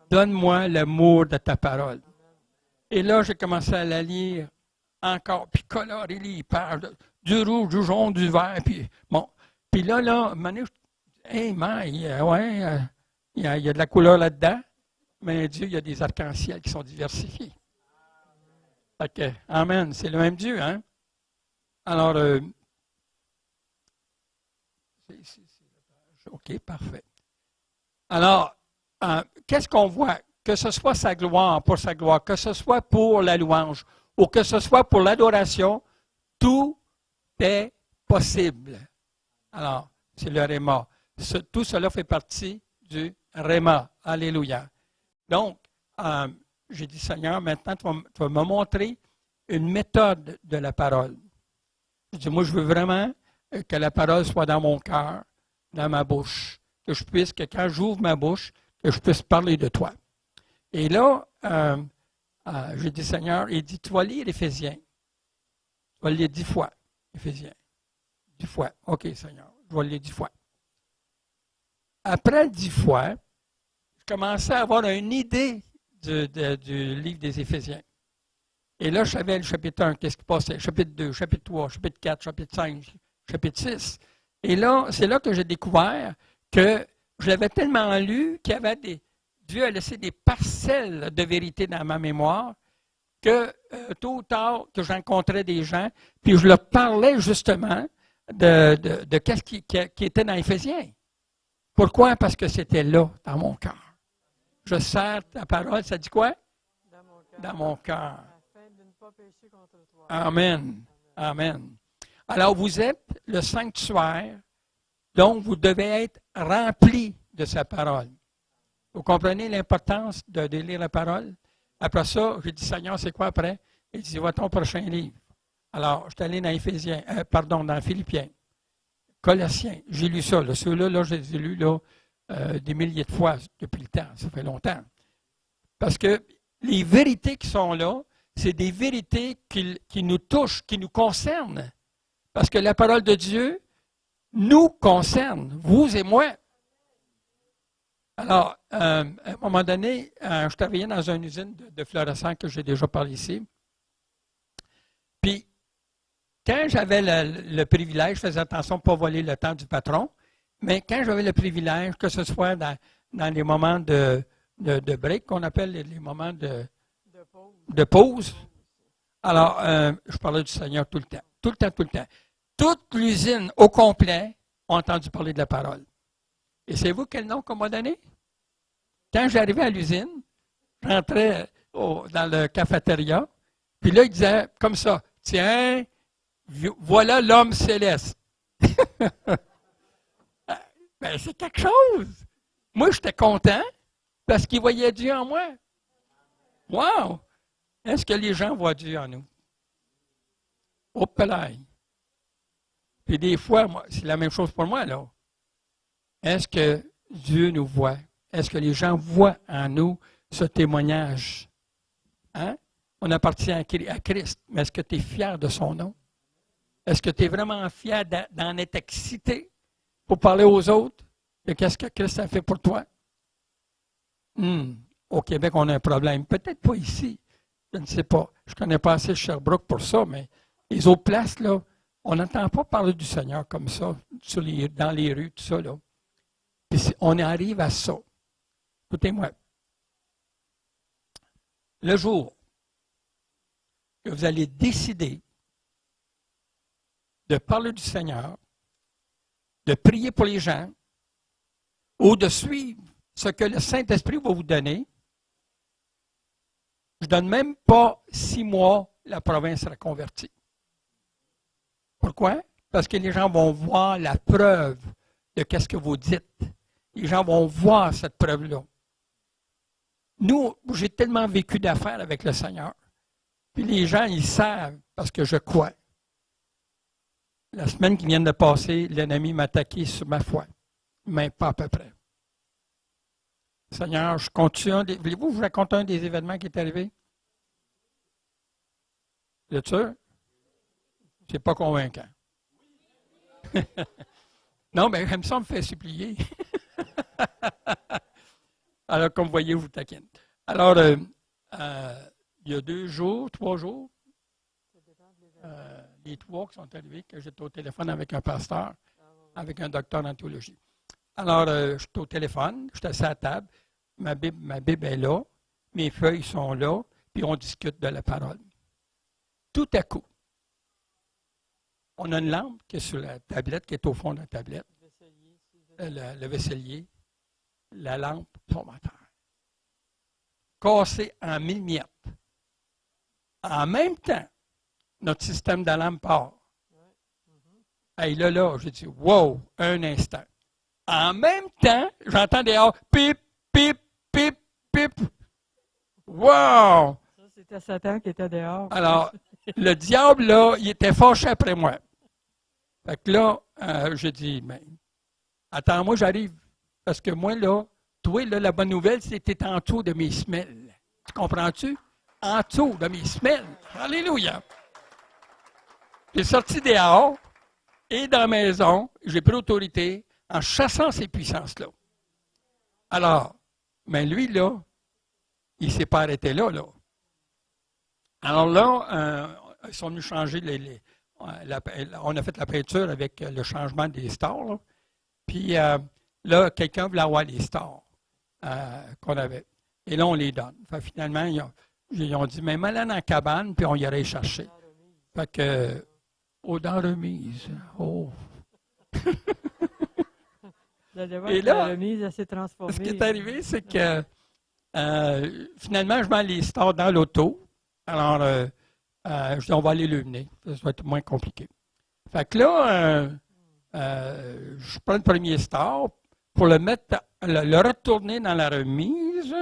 Donne-moi l'amour de ta parole. Et là, j'ai commencé à la lire encore, puis colorer les pages, du rouge, du jaune, du vert, puis bon. Puis là, à un moment donné, hey, il y a de la couleur là-dedans, mais Dieu, il y a des arcs-en-ciel qui sont diversifiés. OK. Amen. C'est le même Dieu, hein? Alors, OK, parfait. Alors, qu'est-ce qu'on voit? Que ce soit sa gloire, pour sa gloire, que ce soit pour la louange, ou que ce soit pour l'adoration, tout est possible. Alors, c'est le réma. Tout cela fait partie du Réma. Alléluia. Donc, j'ai dit, Seigneur, maintenant, tu vas me montrer une méthode de la parole. Je dis, moi, je veux vraiment que la parole soit dans mon cœur, dans ma bouche, que quand j'ouvre ma bouche, que je puisse parler de toi. Et là, j'ai dit, Seigneur, il dit, tu vas lire Éphésiens. Tu vas le lire 10 fois, Éphésiens. 10 fois. OK, Seigneur, je vais le lire 10 fois. Après 10 fois, je commençais à avoir une idée du livre des Éphésiens. Et là, je savais le chapitre 1, qu'est-ce qui passait, chapitre 2, chapitre 3, chapitre 4, chapitre 5, chapitre 6. Et là, c'est là que j'ai découvert que je l'avais tellement lu qu'il y avait Dieu a laissé des parcelles de vérité dans ma mémoire que tôt ou tard, que je rencontrais des gens, puis je leur parlais justement de qu'est-ce qui était dans Éphésiens. Pourquoi? Parce que c'était là, dans mon cœur. Je sers ta parole, ça dit quoi? Dans mon cœur. Afin de ne pas pécher contre toi. Amen. Amen. Alors, vous êtes le sanctuaire, donc vous devez être rempli de sa parole. Vous comprenez l'importance de lire la parole? Après ça, j'ai dit, Seigneur, c'est quoi après? Il dit, va ton prochain livre. Alors, je suis allé dans Philippiens, Colossiens. J'ai lu ça. Ceux-là, je les ai lus des milliers de fois depuis le temps. Ça fait longtemps. Parce que les vérités qui sont là, c'est des vérités qui nous touchent, qui nous concernent. Parce que la parole de Dieu nous concerne, vous et moi. Alors, à un moment donné, je travaillais dans une usine de fluorescents que j'ai déjà parlé ici. Puis, quand j'avais le privilège, je faisais attention de ne pas voler le temps du patron, mais quand j'avais le privilège, que ce soit dans les moments de break, qu'on appelle les moments de pause, alors, je parlais du Seigneur tout le temps. Tout le temps, tout le temps. Toute l'usine au complet a entendu parler de la parole. Et c'est vous quel nom qu'on m'a donné? Quand j'arrivais à l'usine, je rentrais dans le cafétéria, puis là, il disait comme ça, « Tiens, voilà l'homme céleste. » Ben, c'est quelque chose. Moi, j'étais content parce qu'il voyait Dieu en moi. Wow! Est-ce que les gens voient Dieu en nous? Au palais. Puis des fois, c'est la même chose pour moi, là. Est-ce que Dieu nous voit? Est-ce que les gens voient en nous ce témoignage? Hein? On appartient à Christ, mais est-ce que tu es fier de son nom? Est-ce que tu es vraiment fier d'en être excité pour parler aux autres de qu'est-ce que Christ a fait pour toi? Au Québec, on a un problème. Peut-être pas ici. Je ne sais pas. Je ne connais pas assez Sherbrooke pour ça, mais les autres places, là, on n'entend pas parler du Seigneur comme ça, dans les rues, tout ça, là. Puis on arrive à ça. Écoutez-moi. Le jour que vous allez décider de parler du Seigneur, de prier pour les gens, ou de suivre ce que le Saint-Esprit va vous donner, je ne donne même pas 6 mois, la province sera convertie. Pourquoi? Parce que les gens vont voir la preuve de ce que vous dites. Les gens vont voir cette preuve-là. Nous, j'ai tellement vécu d'affaires avec le Seigneur. Puis les gens, ils savent parce que je crois. La semaine qui vient de passer, l'ennemi m'a attaqué sur ma foi. Mais pas à peu près. Seigneur, je continue. Voulez-vous que je vous raconte un des événements qui est arrivé? Vous êtes sûr? C'est pas convaincant. Non, mais comme ça, on me fait supplier. Alors, comme vous voyez, je vous taquine. Alors, il y a 3 jours, les 3 qui sont arrivés, que j'étais au téléphone avec un pasteur, avec un docteur en théologie. Alors, je suis au téléphone, je suis assis à la table, ma Bible est là, mes feuilles sont là, puis on discute de la parole. Tout à coup, on a une lampe qui est sur la tablette, qui est au fond de la tablette, le vaisselier, la lampe tombe à terre. Cassée en 1000 miettes. En même temps, notre système d'alarme part. Et là, j'ai dit, wow, un instant. En même temps, j'entends dehors, pip, pip, pip, pip. Wow! Ça, c'était Satan qui était dehors. Alors, le diable, là, il était fâché après moi. Fait que là, j'ai dit, mais attends-moi, j'arrive. Parce que moi, là, toi, là, la bonne nouvelle, c'est que tu es en dessous de mes semelles. Tu comprends-tu? En dessous de mes semelles. Alléluia! J'ai sorti dehors et dans la maison, j'ai pris autorité en chassant ces puissances-là. Alors, mais lui, là, il ne s'est pas arrêté là, là. Alors là, ils sont venus changer on a fait la peinture avec le changement des stars. Là. Puis là, quelqu'un voulait avoir les stars qu'on avait. Et là, on les donne. Fait, finalement, ils ont dit, mais allez dans la cabane, puis on y allait chercher. Fait que, dans remise. Oh! Et là, la remise, elle s'est transformée. Ce qui est arrivé, c'est que finalement, je mets les stars dans l'auto. Alors, je dis, on va aller le mener. Ça va être moins compliqué. Fait que là, je prends le premier star pour le mettre, le retourner dans la remise.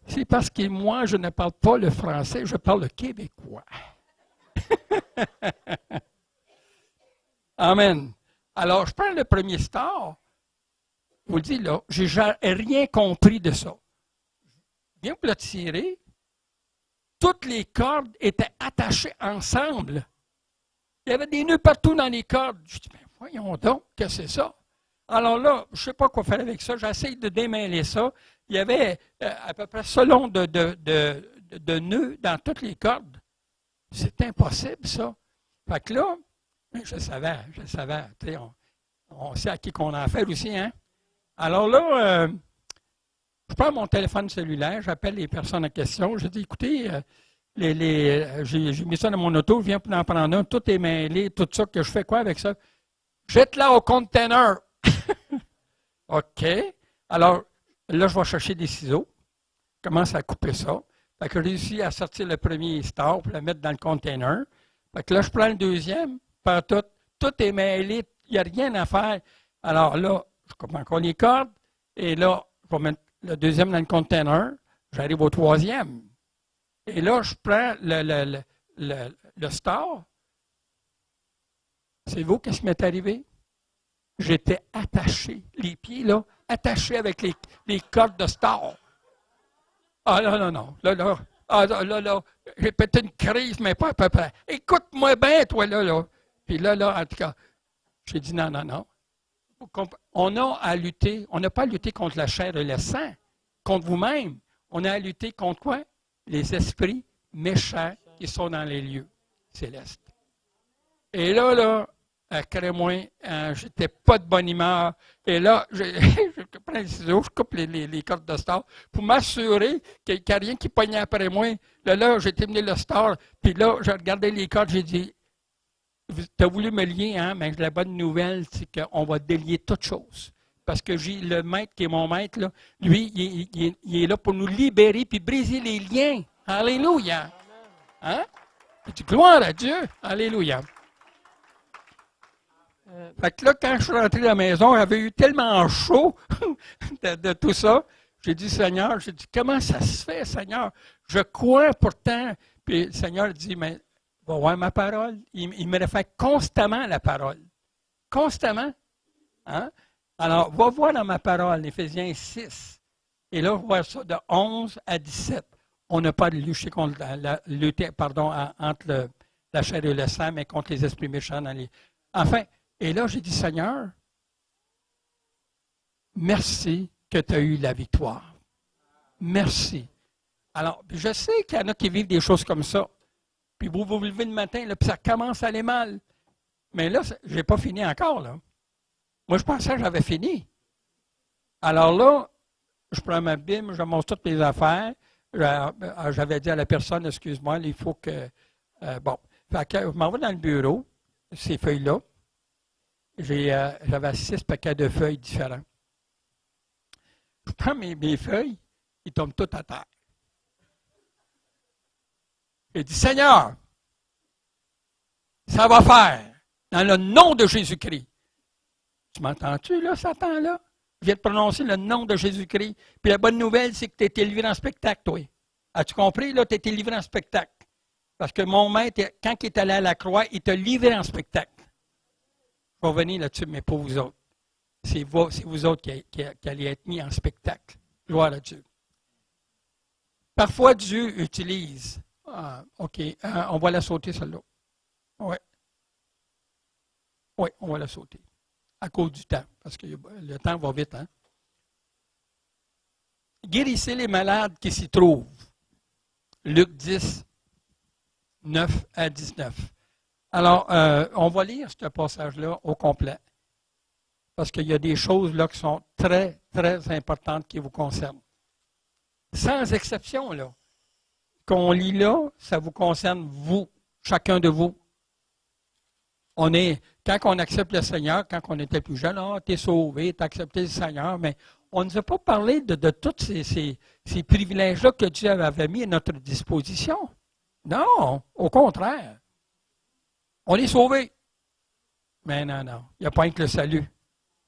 C'est parce que moi, je ne parle pas le français, je parle le québécois. Amen. Alors, je prends le premier star. Je vous le dis, là, je n'ai rien compris de ça. Je viens pour le tirer. Toutes les cordes étaient attachées ensemble. Il y avait des nœuds partout dans les cordes. Je dis, mais voyons donc, que c'est ça? Alors là, je ne sais pas quoi faire avec ça. J'essaie de démêler ça. Il y avait à peu près ce long de nœuds dans toutes les cordes. C'est impossible, ça. Fait que là, je savais. On sait à qui qu'on a affaire aussi, hein? Alors là, je prends mon téléphone cellulaire, j'appelle les personnes en question. Je dis, écoutez, j'ai mis ça dans mon auto, je viens pour en prendre un, tout est mêlé, tout ça, que je fais quoi avec ça? Jette-la au container. OK. Alors, là, je vais chercher des ciseaux. Je commence à couper ça. Fait que je réussis à sortir le premier star pour le mettre dans le container. Fait que là, je prends le deuxième, tout est mêlé, il n'y a rien à faire. Alors là, je coupe encore les cordes, et là, je vais mettre le deuxième dans le container, j'arrive au troisième. Et là, je prends le star. Savez-vous qu'est-ce qui m'est arrivé? J'étais attaché, les pieds, là, attachés avec les cordes de star. Ah non. Là, j'ai pété une crise, mais pas à peu près. Écoute-moi bien, toi, là. Puis là, en tout cas, j'ai dit non. On a à lutter, on n'a pas à lutter contre la chair et le sang, contre vous-même. On a à lutter contre quoi? Les esprits méchants qui sont dans les lieux célestes. Et là, crée-moi, j'étais pas de bonne humeur. Et là, je prends les ciseaux, je coupe les cordes de star pour m'assurer qu'il n'y a rien qui pognait après moi. Là, j'ai terminé le star, puis là, j'ai regardé les cordes, j'ai dit, tu as voulu me lier, hein, mais la bonne nouvelle, c'est qu'on va délier toutes choses. Parce que j'ai le maître qui est mon maître, là, lui, il est là pour nous libérer puis briser les liens. Alléluia! Hein? Gloire à Dieu! Alléluia! Fait que là, quand je suis rentré à la maison, j'avais eu tellement chaud de tout ça. J'ai dit, Seigneur, comment ça se fait, Seigneur? Je crois pourtant. Puis le Seigneur dit, mais va voir ma parole. Il me réfère constamment à la parole. Constamment. Hein? Alors, va voir dans ma parole, Éphésiens 6. Et là, voir ça de 11 à 17. On n'a pas de lutter entre la chair et le sang, mais contre les esprits méchants dans les. Enfin, et là, j'ai dit, Seigneur, merci que tu as eu la victoire. Merci. Alors, je sais qu'il y en a qui vivent des choses comme ça. Puis vous vous levez le matin, là, puis ça commence à aller mal. Mais là, je n'ai pas fini encore, là. Moi, je pensais que j'avais fini. Alors là, je prends ma Bible, je montre toutes mes affaires. J'avais dit à la personne, excuse-moi, il faut que... bon, fait que je m'en vais dans le bureau, ces feuilles-là. J'avais 6 paquets de feuilles différents. Je prends mes feuilles, ils tombent toutes à terre. J'ai dit, Seigneur, ça va faire. Dans le nom de Jésus-Christ. Tu m'entends-tu, là, Satan, là? Je viens de prononcer le nom de Jésus-Christ. Puis la bonne nouvelle, c'est que tu as été livré en spectacle, toi. As-tu compris? Là, tu as été livré en spectacle. Parce que mon maître, quand il est allé à la croix, il t'a livré en spectacle. Je vais revenir là-dessus, mais pour vous autres. C'est vous autres qui allez être mis en spectacle. Gloire à Dieu. Parfois, Dieu utilise. OK, on va la sauter, celle-là. Oui. Oui, on va la sauter. À cause du temps, parce que le temps va vite. Hein? Guérissez les malades qui s'y trouvent. Luc 10, 9 à 19. Alors, on va lire ce passage-là au complet. Parce qu'il y a des choses là qui sont très, très importantes qui vous concernent. Sans exception, là. Qu'on lit là, ça vous concerne, vous, chacun de vous. Quand on accepte le Seigneur, quand on était plus jeune, tu es sauvé, tu as accepté le Seigneur, mais on ne nous a pas parlé de tous ces privilèges-là que Dieu avait mis à notre disposition. Non, au contraire. On est sauvé. Mais non, il n'y a pas que le salut.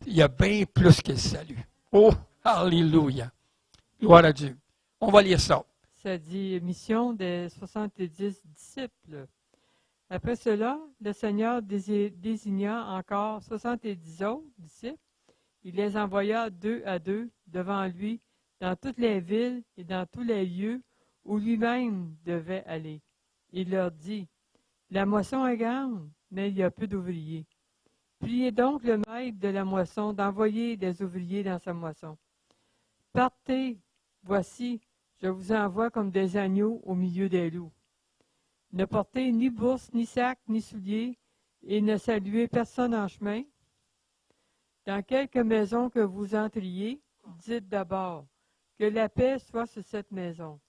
Il y a bien plus que le salut. Oh, alléluia. Gloire à Dieu. On va lire ça. Ça dit mission des 70 disciples. Après cela, le Seigneur désigna encore 70 autres disciples. Il les envoya 2 à 2 devant lui dans toutes les villes et dans tous les lieux où lui-même devait aller. Il leur dit, « La moisson est grande, mais il y a peu d'ouvriers. Priez donc le maître de la moisson d'envoyer des ouvriers dans sa moisson. Partez, voici, je vous envoie comme des agneaux au milieu des loups. Ne portez ni bourse, ni sac, ni souliers, et ne saluez personne en chemin. Dans quelque maison que vous entriez, dites d'abord, que la paix soit sur cette maison.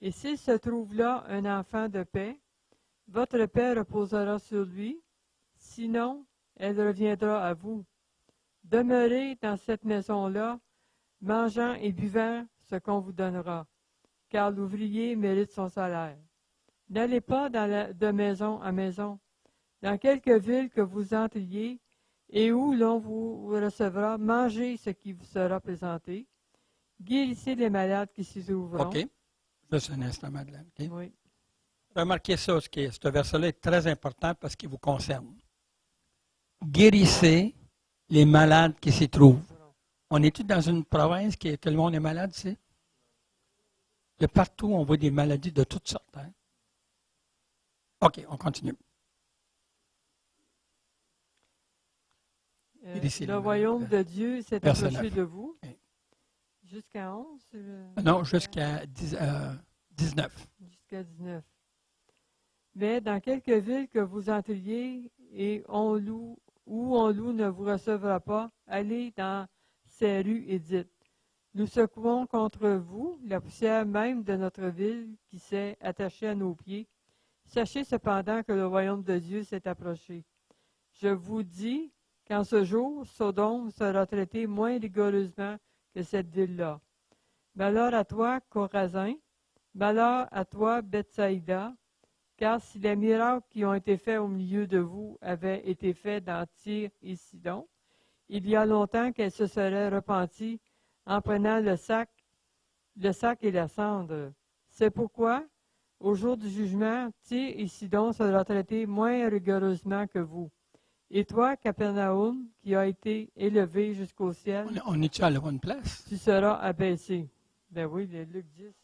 Et s'il se trouve là un enfant de paix, votre paix reposera sur lui, sinon elle reviendra à vous. Demeurez dans cette maison-là, mangeant et buvant ce qu'on vous donnera, car l'ouvrier mérite son salaire. N'allez pas de maison à maison. Dans quelque ville que vous entriez et où l'on vous recevra, mangez ce qui vous sera présenté. Guérissez les malades qui s'y trouveront. OK. Juste un instant, Madeleine. Okay? Oui. Remarquez ça, ce verset-là est très important parce qu'il vous concerne. Guérissez les malades qui s'y trouvent. On est-tu dans une province que tout le monde est malade, tu sais? De partout, on voit des maladies de toutes sortes. Hein? OK, on continue. Le royaume de Dieu s'est approché de vous. Okay. Jusqu'à 11? Non, jusqu'à 19. Jusqu'à 19. Mais dans quelque ville que vous entriez et où on loue ne vous recevra pas, allez dans ces rues et dites, nous secouons contre vous la poussière même de notre ville qui s'est attachée à nos pieds. Sachez cependant que le royaume de Dieu s'est approché. Je vous dis qu'en ce jour, Sodome sera traité moins rigoureusement que cette ville-là. Malheur à toi, Chorazin, malheur à toi, Bethsaïda, car si les miracles qui ont été faits au milieu de vous avaient été faits dans Tyr et Sidon, il y a longtemps qu'elle se serait repentie en prenant le sac et la cendre. C'est pourquoi, au jour du jugement, Tyr et Sidon sera traité moins rigoureusement que vous. Et toi, Capernaum, qui a été élevé jusqu'au ciel, on est-tu à la bonne place? Tu seras abaissé. Ben oui, Luc 10.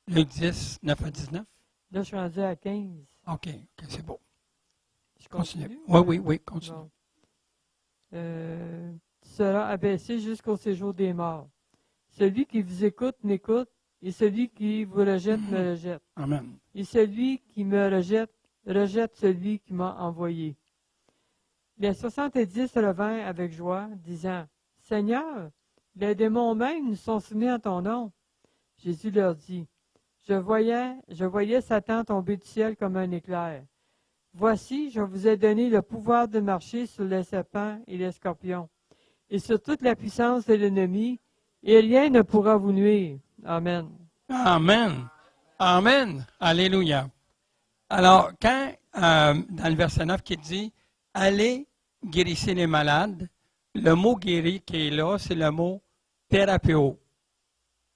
Luc 10, 9 à 19. Là, je suis rendu à 15. OK, c'est beau. Je continue? Oui, continue. Bon. Tu seras abaissé jusqu'au séjour des morts. Celui qui vous écoute m'écoute, et celui qui vous rejette me rejette. Amen. Et celui qui me rejette, rejette celui qui m'a envoyé. Les 70 revinrent avec joie, disant, Seigneur, les démons même nous sont soumis à ton nom. Jésus leur dit, je voyais Satan tomber du ciel comme un éclair. Voici, je vous ai donné le pouvoir de marcher sur les serpents et les scorpions, et sur toute la puissance de l'ennemi, et rien ne pourra vous nuire. Amen. Amen. Amen. Alléluia. Alors, quand, dans le verset 9 qui dit, allez, guérissez les malades. Le mot guéri qui est là, c'est le mot thérapéo.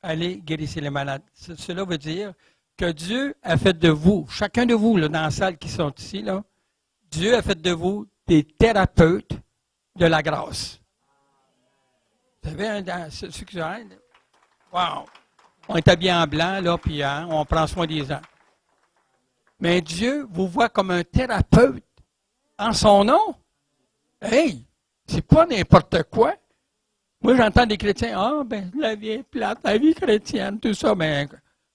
Allez, guérissez les malades. Cela veut dire que Dieu a fait de vous, chacun de vous là, dans la salle qui sont ici, là, Dieu a fait de vous des thérapeutes de la grâce. Vous savez, hein, ceux qui sont, wow! On est habillé en blanc, là, puis hein, on prend soin des gens. Mais Dieu vous voit comme un thérapeute en son nom. Hey! C'est pas n'importe quoi. Moi, j'entends des chrétiens, la vie est plate, la vie chrétienne, tout ça, mais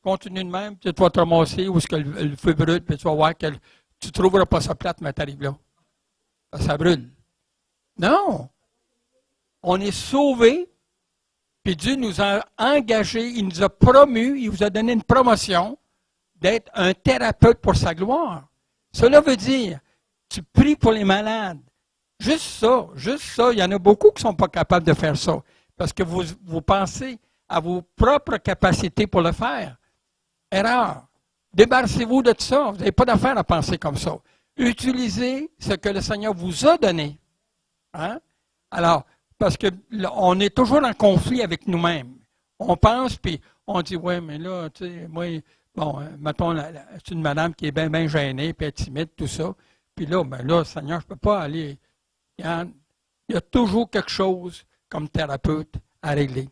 continue de même, puis tu vas te ramasser où est-ce que le feu brûle, puis tu vas voir que tu ne trouveras pas ça plate, mais tu arrives là. Ça brûle. Non! On est sauvés, puis Dieu nous a engagés, il nous a promus, il vous a donné une promotion d'être un thérapeute pour sa gloire. Cela veut dire, tu pries pour les malades. Juste ça. Il y en a beaucoup qui ne sont pas capables de faire ça. Parce que vous pensez à vos propres capacités pour le faire. Erreur. Débarrassez-vous de tout ça. Vous n'avez pas d'affaire à penser comme ça. Utilisez ce que le Seigneur vous a donné. Hein? Alors, parce qu'on est toujours en conflit avec nous-mêmes. On pense, puis on dit, ouais, mais là, tu sais, moi, bon, mettons, c'est une madame qui est bien, bien gênée, puis elle est timide, tout ça. Puis là, Seigneur, je ne peux pas aller. Il y a toujours quelque chose comme thérapeute à régler.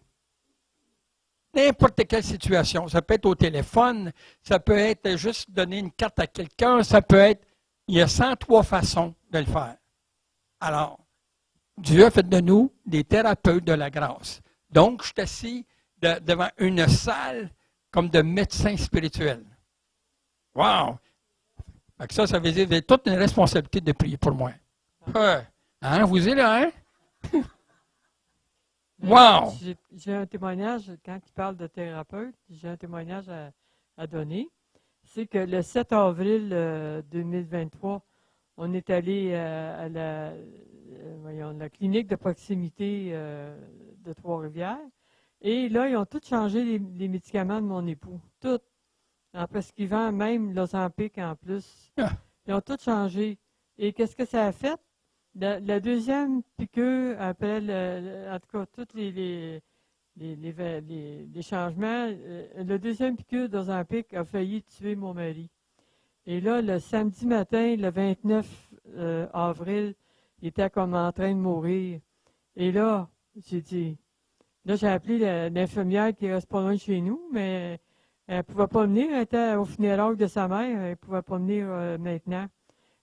N'importe quelle situation. Ça peut être au téléphone, ça peut être juste donner une carte à quelqu'un, ça peut être. Il y a 103 façons de le faire. Alors, Dieu a fait de nous des thérapeutes de la grâce. Donc, je suis assis devant une salle comme de médecin spirituel. Wow! Ça veut dire que vous avez toute une responsabilité de prier pour moi. Hein, vous êtes là, hein? Wow! J'ai un témoignage, quand il parle de thérapeute, j'ai un témoignage à donner. C'est que le 7 avril 2023, on est allé à la clinique de proximité de Trois-Rivières. Et là, ils ont tous changé les médicaments de mon époux. Tout. En prescrivant même l'Ozempic en plus. Ils ont tout changé. Et qu'est-ce que ça a fait? La deuxième piqûre, après, en tout cas, tous les changements, le deuxième piqûre d'Ozempic a failli tuer mon mari. Et là, le samedi matin, le 29 avril, il était comme en train de mourir. Et là, j'ai appelé l'infirmière qui reste pas loin de chez nous, mais elle ne pouvait pas venir, elle était au funérailles de sa mère, elle ne pouvait pas venir maintenant.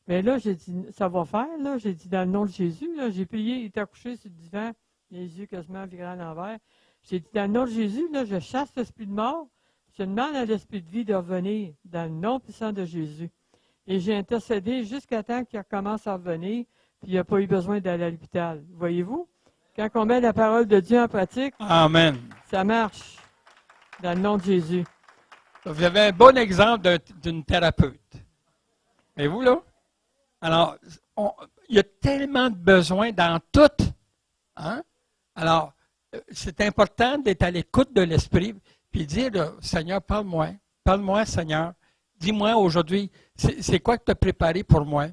Mais là, j'ai dit, ça va faire, là. J'ai dit, dans le nom de Jésus, là, j'ai prié, il était couché sur le divan, les yeux quasiment virés à l'envers. J'ai dit, dans le nom de Jésus, là, je chasse l'esprit de mort, je demande à l'esprit de vie de revenir, dans le nom puissant de Jésus. Et j'ai intercédé jusqu'à temps qu'il recommence à revenir, puis il n'a pas eu besoin d'aller à l'hôpital. Voyez-vous? Quand on met la parole de Dieu en pratique, Amen. Ça marche, dans le nom de Jésus. Vous avez un bon exemple d'une thérapeute. Mais vous, là? Alors, il y a tellement de besoins dans tout. Hein? Alors, c'est important d'être à l'écoute de l'Esprit, puis dire, Seigneur, parle-moi, Seigneur. Dis-moi aujourd'hui, c'est quoi que tu as préparé pour moi?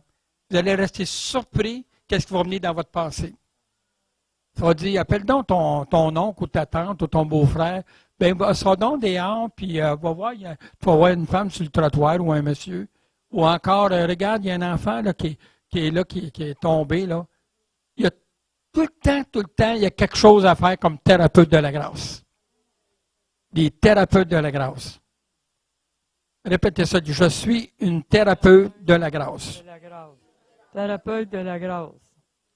Vous allez rester surpris, qu'est-ce qui va venir dans votre pensée? Tu vas dire, appelle donc ton oncle ou ta tante ou ton beau-frère. Ben, sors donc dehors, puis va voir, tu vas voir une femme sur le trottoir ou un monsieur. Ou encore, regarde, il y a un enfant là, qui est tombé. Là. Il y a tout le temps, il y a quelque chose à faire comme thérapeute de la grâce. Des thérapeutes de la grâce. Répétez ça, je suis une thérapeute de la grâce. Thérapeute de la grâce.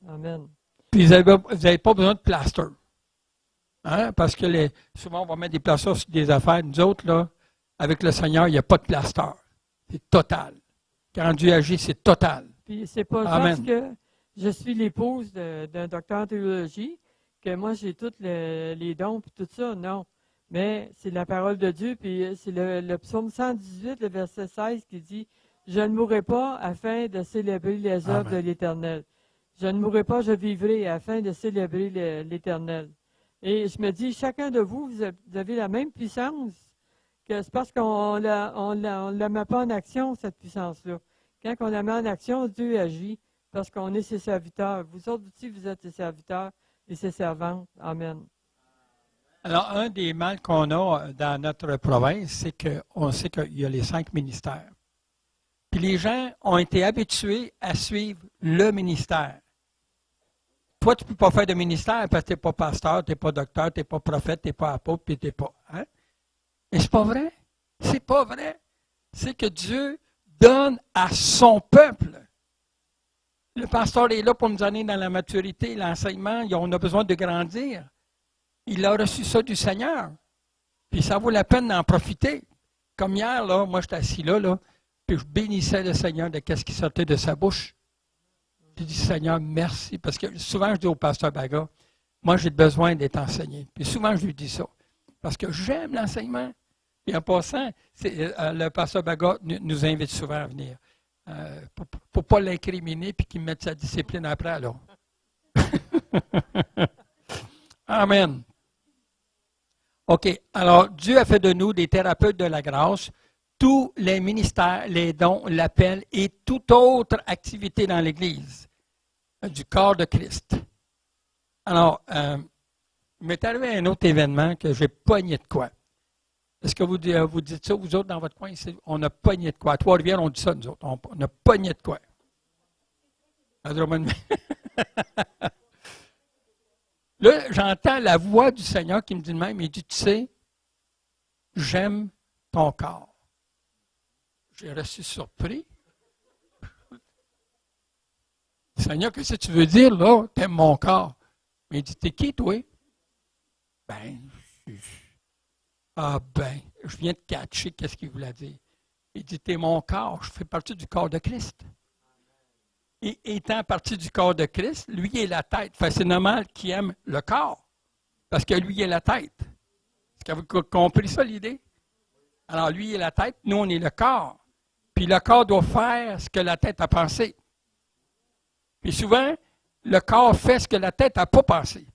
Amen. Puis vous n'avez pas besoin de plaster. Hein? Parce que souvent, on va mettre des plasters sur des affaires. Nous autres, là, avec le Seigneur, il n'y a pas de plaster. C'est total. Quand Dieu agit, c'est total. Puis c'est pas Amen. parce que je suis l'épouse d'un docteur en théologie que moi j'ai tous les dons et tout ça, non. Mais c'est la parole de Dieu, puis c'est le psaume 118, le verset 16 qui dit « Je ne mourrai pas afin de célébrer les œuvres de l'Éternel. Je ne mourrai pas, je vivrai afin de célébrer l'Éternel. » Et je me dis, chacun de vous, vous avez la même puissance. C'est parce qu'on ne la met pas en action, cette puissance-là. Quand on la met en action, Dieu agit. parce qu'on est ses serviteurs. Vous autres aussi, vous êtes ses serviteurs et ses servantes. Amen. Alors, un des mal qu'on a dans notre province, c'est qu'on sait qu'il y a les 5 ministères. Puis les gens ont été habitués à suivre le ministère. Toi, tu ne peux pas faire de ministère parce que tu n'es pas pasteur, tu n'es pas docteur, tu n'es pas prophète, tu n'es pas apôtre, puis tu n'es pas. Hein? Mais c'est pas vrai. C'est pas vrai. C'est que Dieu donne à son peuple. Le pasteur est là pour nous amener dans la maturité, l'enseignement. On a besoin de grandir. Il a reçu ça du Seigneur. Puis ça vaut la peine d'en profiter. Comme hier, là, moi, j'étais assis là, puis je bénissais le Seigneur de ce qui sortait de sa bouche. Je dis, Seigneur, merci. Parce que souvent, je dis au pasteur Baga, moi, j'ai besoin d'être enseigné. Puis souvent, je lui dis ça. Parce que j'aime l'enseignement. Et en passant, le pasteur Baga nous invite souvent à venir. Pour ne pas l'incriminer puis qu'il mette sa discipline après, alors. Amen. OK. Alors, Dieu a fait de nous des thérapeutes de la grâce. Tous les ministères, les dons, l'appel et toute autre activité dans l'Église du corps de Christ. Alors, il m'est arrivé un autre événement que j'ai pogné de quoi. Est-ce que vous dites ça, vous autres, dans votre coin, on a pogné de quoi? À Trois-Rivières, on dit ça, nous autres. On a pogné de quoi? À Drummondville. Là, j'entends la voix du Seigneur qui me dit de même, il dit, tu sais, j'aime ton corps. J'ai resté surpris. Seigneur, qu'est-ce que tu veux dire, là? T'aimes mon corps. Mais il dit, t'es qui, toi? Je viens de catcher qu'est-ce qu'il voulait dire. Il dit, t'es mon corps, je fais partie du corps de Christ. Et étant partie du corps de Christ, lui est la tête. Enfin, c'est normal qu'il aime le corps, parce que lui est la tête. Est-ce que vous avez compris ça, l'idée? Alors, lui est la tête, nous, on est le corps. Puis le corps doit faire ce que la tête a pensé. Puis souvent, le corps fait ce que la tête n'a pas pensé.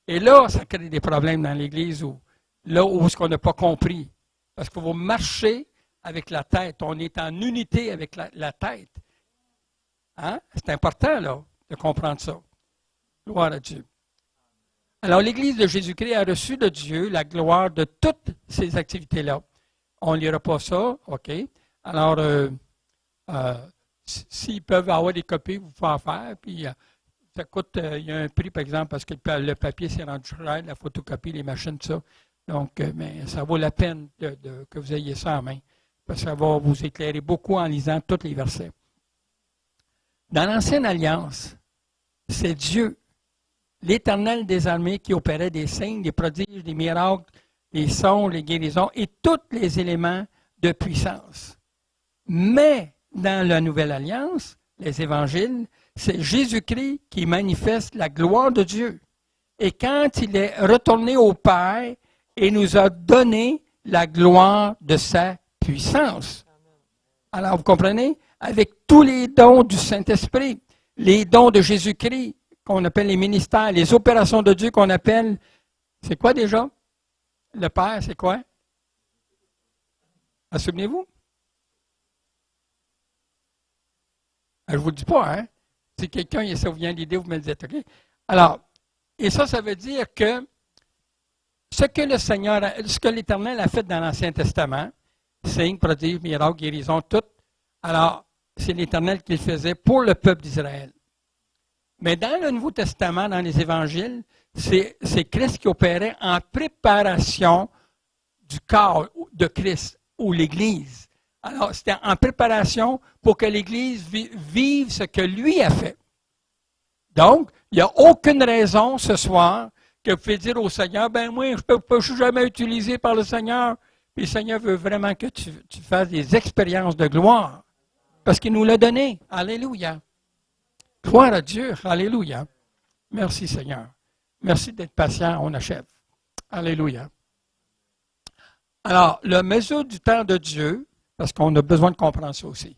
Et là, ça crée des problèmes dans l'Église, là où ce qu'on n'a pas compris. Parce qu'il faut marcher avec la tête. On est en unité avec la tête. Hein? C'est important, là, de comprendre ça. Gloire à Dieu. Alors, l'Église de Jésus-Christ a reçu de Dieu la gloire de toutes ces activités-là. On ne lira pas ça, OK? Alors, s'ils peuvent avoir des copies, vous pouvez en faire. Puis, ça coûte, il y a un prix, par exemple, parce que le papier s'est rendu cher, la photocopie, les machines, tout ça. Donc, mais ça vaut la peine que vous ayez ça en main. Parce que ça va vous éclairer beaucoup en lisant tous les versets. Dans l'Ancienne Alliance, c'est Dieu, l'Éternel des armées, qui opérait des signes, des prodiges, des miracles, les sons, les guérisons et tous les éléments de puissance. Mais dans la Nouvelle Alliance, les évangiles, c'est Jésus-Christ qui manifeste la gloire de Dieu. Et quand il est retourné au Père, il nous a donné la gloire de sa puissance. Alors, vous comprenez? Avec tous les dons du Saint-Esprit, les dons de Jésus-Christ, qu'on appelle les ministères, les opérations de Dieu qu'on appelle, c'est quoi déjà? Le Père, c'est quoi? Souvenez-vous? Je ne vous le dis pas, hein? Si quelqu'un se souvient d'idée, vous me le dites, OK? Alors, et ça veut dire que ce que l'Éternel a fait dans l'Ancien Testament, signes, prodiges, miracles, guérisons, tout, alors, c'est l'Éternel qui le faisait pour le peuple d'Israël. Mais dans le Nouveau Testament, dans les Évangiles, c'est Christ qui opérait en préparation du corps de Christ ou l'Église. Alors, c'était en préparation pour que l'Église vive ce que lui a fait. Donc, il n'y a aucune raison ce soir que vous pouvez dire au Seigneur, moi, je ne suis jamais utilisé par le Seigneur. Puis le Seigneur veut vraiment que tu fasses des expériences de gloire. Parce qu'il nous l'a donné. Alléluia. Gloire à Dieu. Alléluia. Merci Seigneur. Merci d'être patient. On achève. Alléluia. Alors, la mesure du temps de Dieu, parce qu'on a besoin de comprendre ça aussi.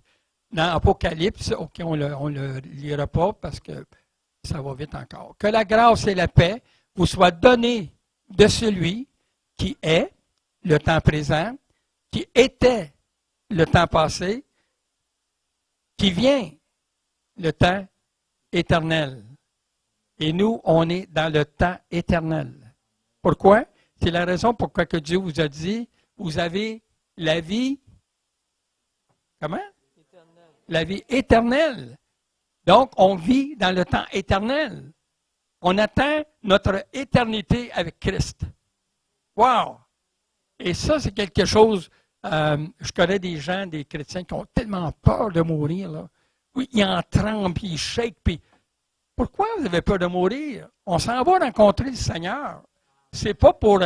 Dans Apocalypse, OK, on le lira pas parce que ça va vite encore. Que la grâce et la paix vous soient données de celui qui est le temps présent, qui était le temps passé, qui vient le temps éternel. Et nous, on est dans le temps éternel. Pourquoi? C'est la raison pourquoi que Dieu vous a dit, vous avez la vie, comment? Éternel. La vie éternelle. Donc, on vit dans le temps éternel. On atteint notre éternité avec Christ. Wow! Et ça, c'est quelque chose, je connais des gens, des chrétiens qui ont tellement peur de mourir, là. Oui, ils en tremblent, puis ils shake, puis pourquoi vous avez peur de mourir? On s'en va rencontrer le Seigneur. C'est pas pour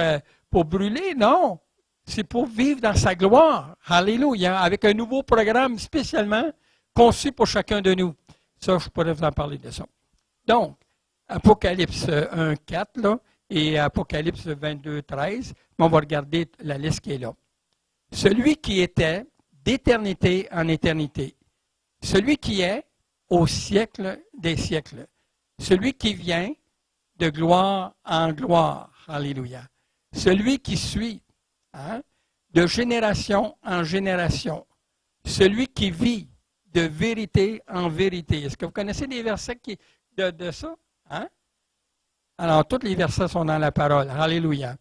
brûler, non. C'est pour vivre dans sa gloire. Alléluia. Avec un nouveau programme spécialement conçu pour chacun de nous. Ça, je pourrais vous en parler de ça. Donc, Apocalypse 1, 4, là, et Apocalypse 22, 13, on va regarder la liste qui est là. Celui qui était d'éternité en éternité. Celui qui est au siècle des siècles. Celui qui vient de gloire en gloire. Alléluia. Celui qui suit, hein, de génération en génération. Celui qui vit de vérité en vérité. Est-ce que vous connaissez des versets de ça? Hein? Alors, tous les versets sont dans la parole. Alléluia.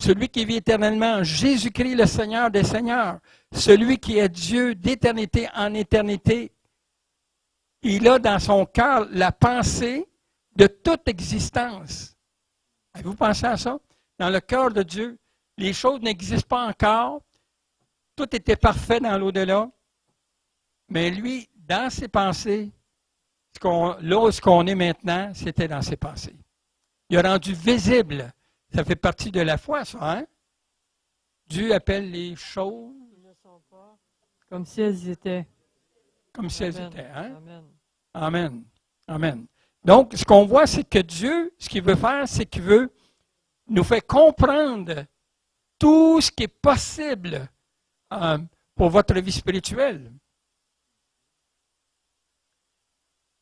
Celui qui vit éternellement, Jésus-Christ, le Seigneur des Seigneurs. Celui qui est Dieu d'éternité en éternité. Il a dans son cœur la pensée de toute existence. Avez-vous pensé à ça? Dans le cœur de Dieu, les choses n'existent pas encore. Tout était parfait dans l'au-delà. Mais lui, dans ses pensées, là où ce qu'on est maintenant, c'était dans ses pensées. Il a rendu visible. Ça fait partie de la foi, ça, hein? Dieu appelle les choses Ils ne sont pas comme si elles étaient. comme si elles Amen. étaient. Hein? Amen. Amen. Amen. Donc, ce qu'on voit, c'est que Dieu, ce qu'il veut faire, c'est qu'il veut nous faire comprendre tout ce qui est possible pour votre vie spirituelle.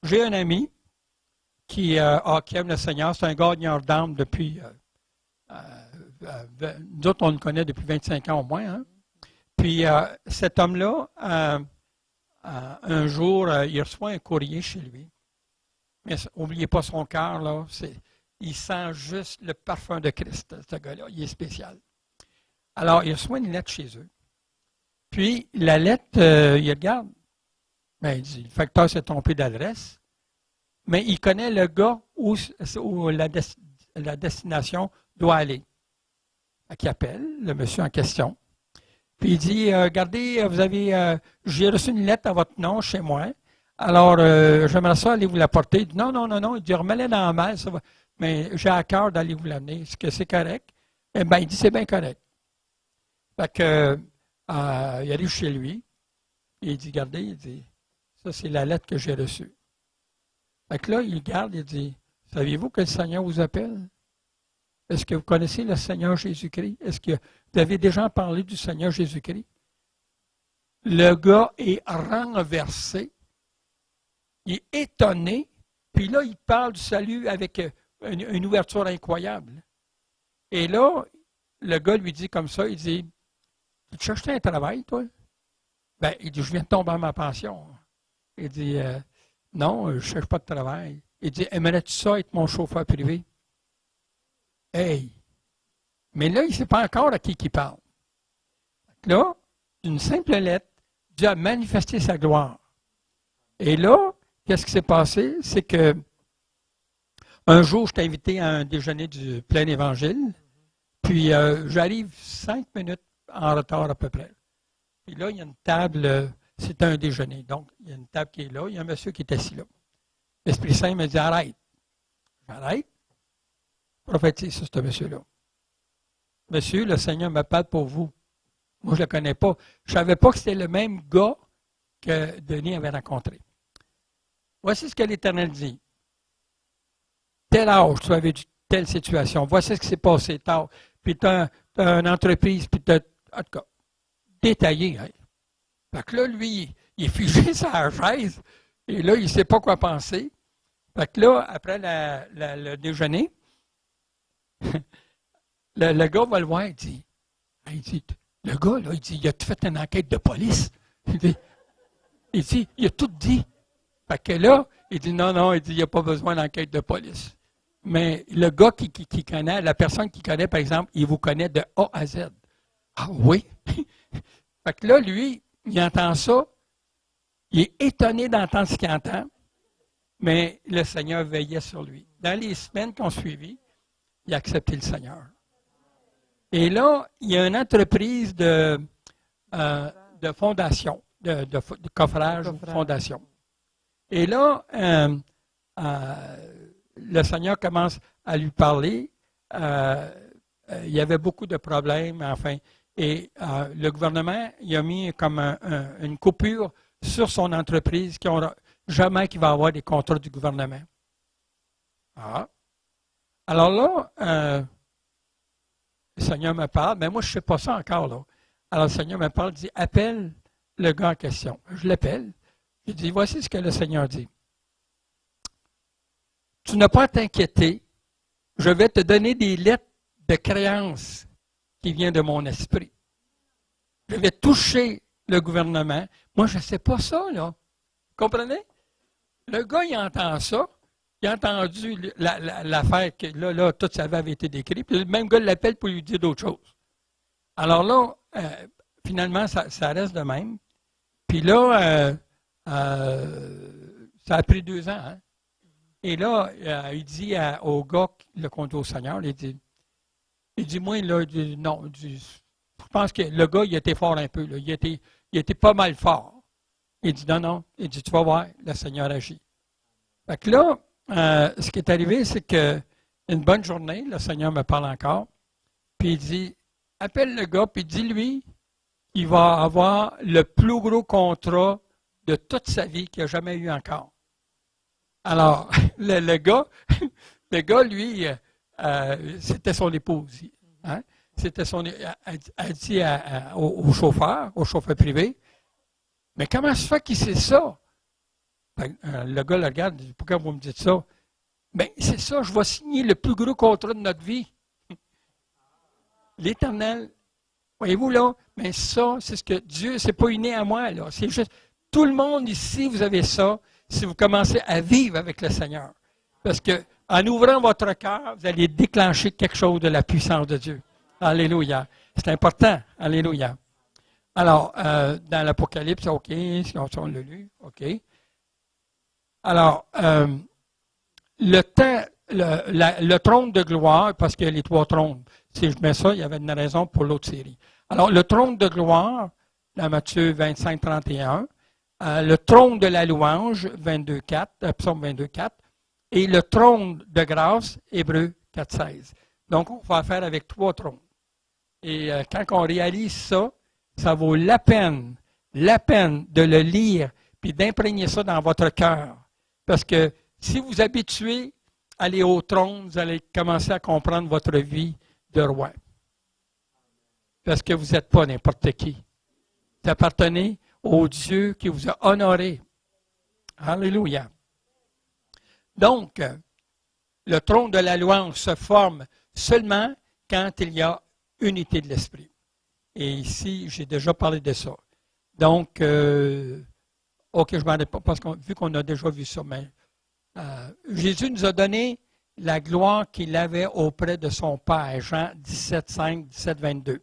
J'ai un ami qui aime le Seigneur. C'est un gagneur d'âme depuis... nous autres, on le connaît depuis 25 ans au moins. Hein? Puis, cet homme-là, un jour, il reçoit un courrier chez lui. Mais n'oubliez pas son cœur, là. Il sent juste le parfum de Christ, ce gars-là. Il est spécial. Alors, il reçoit une lettre chez eux. Puis, la lettre, il regarde. Ben, il dit, le facteur s'est trompé d'adresse. Mais il connaît le gars où la destination doit aller. Qui appelle le monsieur en question. Puis il dit, regardez, j'ai reçu une lettre à votre nom chez moi. Alors, j'aimerais ça aller vous la porter. Il dit, non. Il dit, remets-la dans la malle, ça va. Mais j'ai à cœur d'aller vous l'amener. Est-ce que c'est correct? Eh bien, il dit, c'est bien correct. Fait que, il arrive chez lui. Et il dit, regardez, il dit, ça, c'est la lettre que j'ai reçue. Fait que là, il regarde, il dit, saviez-vous que le Seigneur vous appelle? Est-ce que vous connaissez le Seigneur Jésus-Christ? Est-ce que vous avez déjà parlé du Seigneur Jésus-Christ? Le gars est renversé. Il est étonné. Puis là, il parle du salut avec une ouverture incroyable. Et là, le gars lui dit comme ça, il dit, tu cherches un travail, toi? Ben, il dit, je viens de tomber à ma pension. Il dit, non, je ne cherche pas de travail. Il dit, aimerais-tu ça être mon chauffeur privé? Hey! Mais là, il ne sait pas encore à qui il parle. Là, une simple lettre, Dieu a manifesté sa gloire. Et là, qu'est-ce qui s'est passé? C'est que un jour, je t'ai invité à un déjeuner du plein évangile, puis j'arrive 5 minutes en retard à peu près. Puis là, il y a une table, c'est un déjeuner, donc il y a une table qui est là, il y a un monsieur qui est assis là. L'Esprit Saint me dit, arrête. J'arrête. Prophétise sur ce monsieur-là. Monsieur, le Seigneur m'appelle pour vous. Moi, je ne le connais pas. Je ne savais pas que c'était le même gars que Denis avait rencontré. Voici ce que l'Éternel dit. Tel âge, tu avais telle situation. Voici ce qui s'est passé tard. Puis tu as une entreprise, puis tu as, en tout cas, détaillé. Hein? Fait que là, lui, il est figé sur la chaise. Et là, il ne sait pas quoi penser. Fait que là, après le déjeuner, le gars va le voir, il dit, le gars, là, il a tout fait une enquête de police. Il dit, il a tout dit. Fait que là, Il dit non, non, il dit il n'y a pas besoin d'enquête de police. Mais le gars qui connaît, la personne qui connaît, par exemple, il vous connaît de A à Z. Ah oui? Fait que là, lui, il entend ça, il est étonné d'entendre ce qu'il entend, mais le Seigneur veillait sur lui. Dans les semaines qui ont suivi, il a accepté le Seigneur. Et là, il y a une entreprise de fondation, de coffrage ou fondation. Et là, le Seigneur commence à lui parler. Il y avait beaucoup de problèmes, enfin. Et le gouvernement, il a mis comme une coupure sur son entreprise qui n'aura jamais qu'il va avoir des contrats du gouvernement. Ah. Alors là, le Seigneur me parle, mais moi, je ne sais pas ça encore, là. Alors, le Seigneur me parle, dit, appelle le gars en question. Je l'appelle. Je dis, voici ce que le Seigneur dit. Tu n'as pas à t'inquiéter. Je vais te donner des lettres de créance qui viennent de mon esprit. Je vais toucher le gouvernement. Moi, je ne sais pas ça, là. Vous comprenez? Le gars, il entend ça. Il a entendu l'affaire que là, toute sa vie avait été décrite. Puis le même gars l'appelle pour lui dire d'autres choses. Alors là, finalement, ça reste de même. Puis là, ça a pris 2 ans. Hein? Et là, il dit au gars qui le conduit au Seigneur, il dit, moi, là, non, je pense que le gars, il était fort un peu. Là. Il était pas mal fort. Il dit, non. Il dit, tu vas voir, le Seigneur agit. Fait que là, ce qui est arrivé, c'est qu'une bonne journée, le Seigneur me parle encore, puis il dit, appelle le gars, puis dis-lui qu'il va avoir le plus gros contrat de toute sa vie qu'il n'a jamais eu encore. Alors, le gars, lui, c'était son épouse. Hein? C'était elle dit au chauffeur privé, mais comment se fait qu'il sait ça? Le gars le regarde, il dit, pourquoi vous me dites ça? Bien, c'est ça, je vais signer le plus gros contrat de notre vie. L'Éternel, voyez-vous là, mais ça, c'est ce que Dieu, c'est pas inné à moi, là. C'est juste, tout le monde ici, vous avez ça, si vous commencez à vivre avec le Seigneur. Parce que en ouvrant votre cœur, vous allez déclencher quelque chose de la puissance de Dieu. Alléluia. C'est important. Alléluia. Alors, dans l'Apocalypse, OK, si on l'a lu, OK. Alors, le trône de gloire, parce qu'il y a les 3 trônes. Si je mets ça, il y avait une raison pour l'autre série. Alors, le trône de gloire, dans Matthieu 25, 31, le trône de la louange, 22.4, Psaume 22.4, et le trône de grâce, Hébreux 4.16. Donc, on va faire avec 3 trônes. Et quand on réalise ça, ça vaut la peine de le lire puis d'imprégner ça dans votre cœur. Parce que si vous habituez à aller au trône, vous allez commencer à comprendre votre vie de roi. Parce que vous n'êtes pas n'importe qui. Vous appartenez au Dieu qui vous a honoré. Alléluia. Donc, le trône de la louange se forme seulement quand il y a unité de l'esprit. Et ici, j'ai déjà parlé de ça. Donc, OK, je m'en ai pas, parce que vu qu'on a déjà vu ça, mais Jésus nous a donné la gloire qu'il avait auprès de son Père, Jean 17, 5, 17, 22.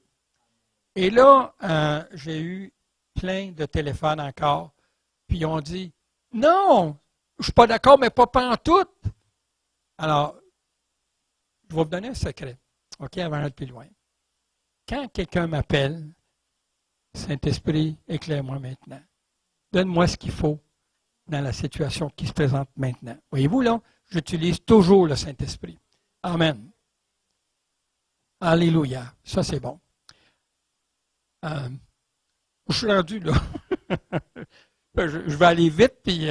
Et là, j'ai eu plein de téléphones encore, puis ils ont dit, non, je ne suis pas d'accord, mais pas pantoute. Alors, je vais vous donner un secret, OK, avant d'aller plus loin. Quand quelqu'un m'appelle, Saint-Esprit, éclaire-moi maintenant. Donne-moi ce qu'il faut dans la situation qui se présente maintenant. Voyez-vous, là, j'utilise toujours le Saint-Esprit. Amen. Alléluia. Ça, c'est bon. Je suis rendu, là. Je vais aller vite, puis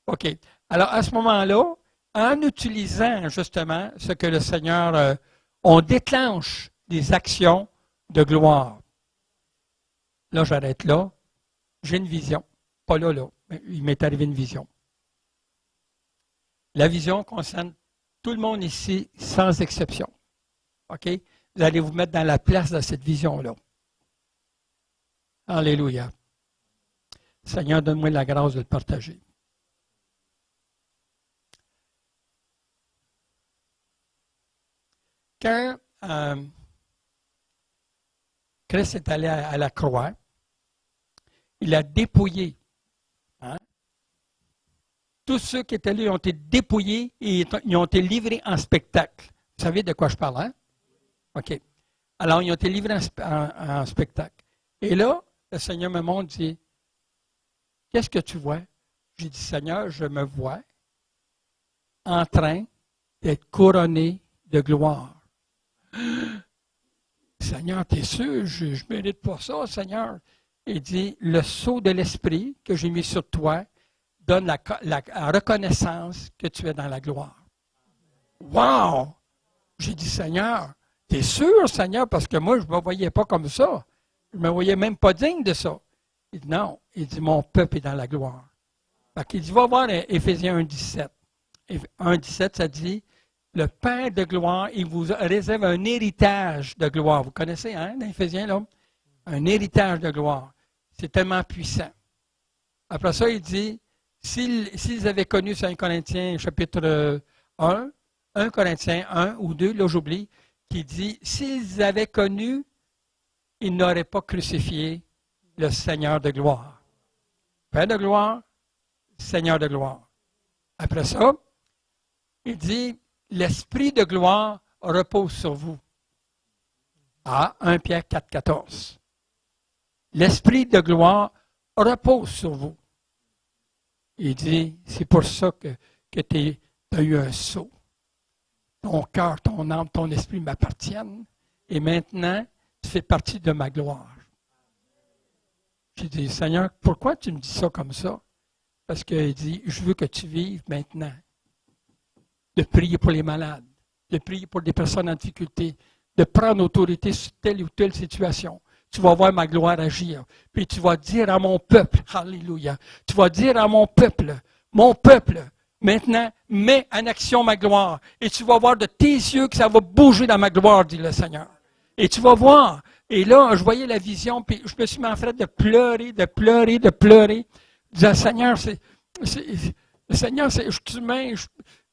OK. Alors, à ce moment-là, en utilisant justement ce que le Seigneur, on déclenche des actions de gloire. Là, j'arrête là. J'ai une vision. Pas là, mais il m'est arrivé une vision. La vision concerne tout le monde ici, sans exception. OK? Vous allez vous mettre dans la place de cette vision-là. Alléluia. Seigneur, donne-moi la grâce de le partager. quand Christ est allé à la croix, il a dépouillé. Hein? Tous ceux qui étaient là ont été dépouillés et ils ont été livrés en spectacle. Vous savez de quoi je parle, hein? OK. Alors, ils ont été livrés en spectacle. Et là, le Seigneur me montre, dit, qu'est-ce que tu vois? J'ai dit, Seigneur, je me vois en train d'être couronné de gloire. Seigneur, t'es sûr? Je ne mérite pas ça, Seigneur. Il dit, le sceau de l'Esprit que j'ai mis sur toi donne la reconnaissance que tu es dans la gloire. Wow! J'ai dit, Seigneur, t'es sûr, Seigneur? Parce que moi, je ne me voyais pas comme ça. Je ne me voyais même pas digne de ça. Il dit, non. Il dit, mon peuple est dans la gloire. Fait qu'il dit, va voir Éphésiens 1,17. 1,17, ça dit, le Père de gloire, il vous réserve un héritage de gloire. Vous connaissez, hein, dans Éphésiens, là? Un héritage de gloire. C'est tellement puissant. Après ça, il dit, s'ils avaient connu 5 Corinthiens chapitre 1 Corinthiens 1 ou 2, là j'oublie, qui dit, s'ils avaient connu, ils n'auraient pas crucifié le Seigneur de gloire. Père de gloire, Seigneur de gloire. Après ça, il dit, l'Esprit de gloire repose sur vous. Ah, 1 Pierre 4, 14. L'Esprit de gloire repose sur vous. Il dit, c'est pour ça que tu as eu un saut. Ton cœur, ton âme, ton esprit m'appartiennent. Et maintenant, tu fais partie de ma gloire. J'ai dit, Seigneur, pourquoi tu me dis ça comme ça? Parce qu'il dit, je veux que tu vives maintenant. De prier pour les malades, de prier pour des personnes en difficulté, de prendre autorité sur telle ou telle situation. Tu vas voir ma gloire agir. Puis tu vas dire à mon peuple, alléluia, tu vas dire à mon peuple, maintenant, mets en action ma gloire. Et tu vas voir de tes yeux que ça va bouger dans ma gloire, dit le Seigneur. Et tu vas voir. Et là, je voyais la vision, puis je me suis mis en train de pleurer. Je disais, Seigneur, je suis humain,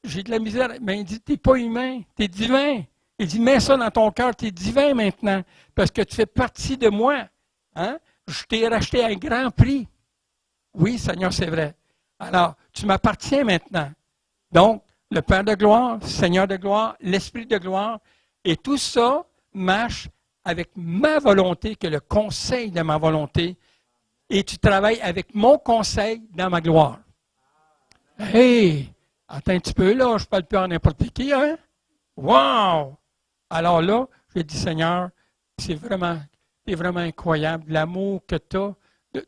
j'ai de la misère. Mais il dit, tu n'es pas humain, tu es divin. Il dit, mets ça dans ton cœur, tu es divin maintenant, parce que tu fais partie de moi. Hein? Je t'ai racheté à un grand prix. Oui, Seigneur, c'est vrai. Alors, tu m'appartiens maintenant. Donc, le Père de gloire, Seigneur de gloire, l'Esprit de gloire, et tout ça marche avec ma volonté, que le conseil de ma volonté, et tu travailles avec mon conseil dans ma gloire. Hey! Attends un petit peu, là, je ne parle plus à n'importe qui, hein? Wow! Alors là, j'ai dit, Seigneur, c'est vraiment incroyable, l'amour que tu as,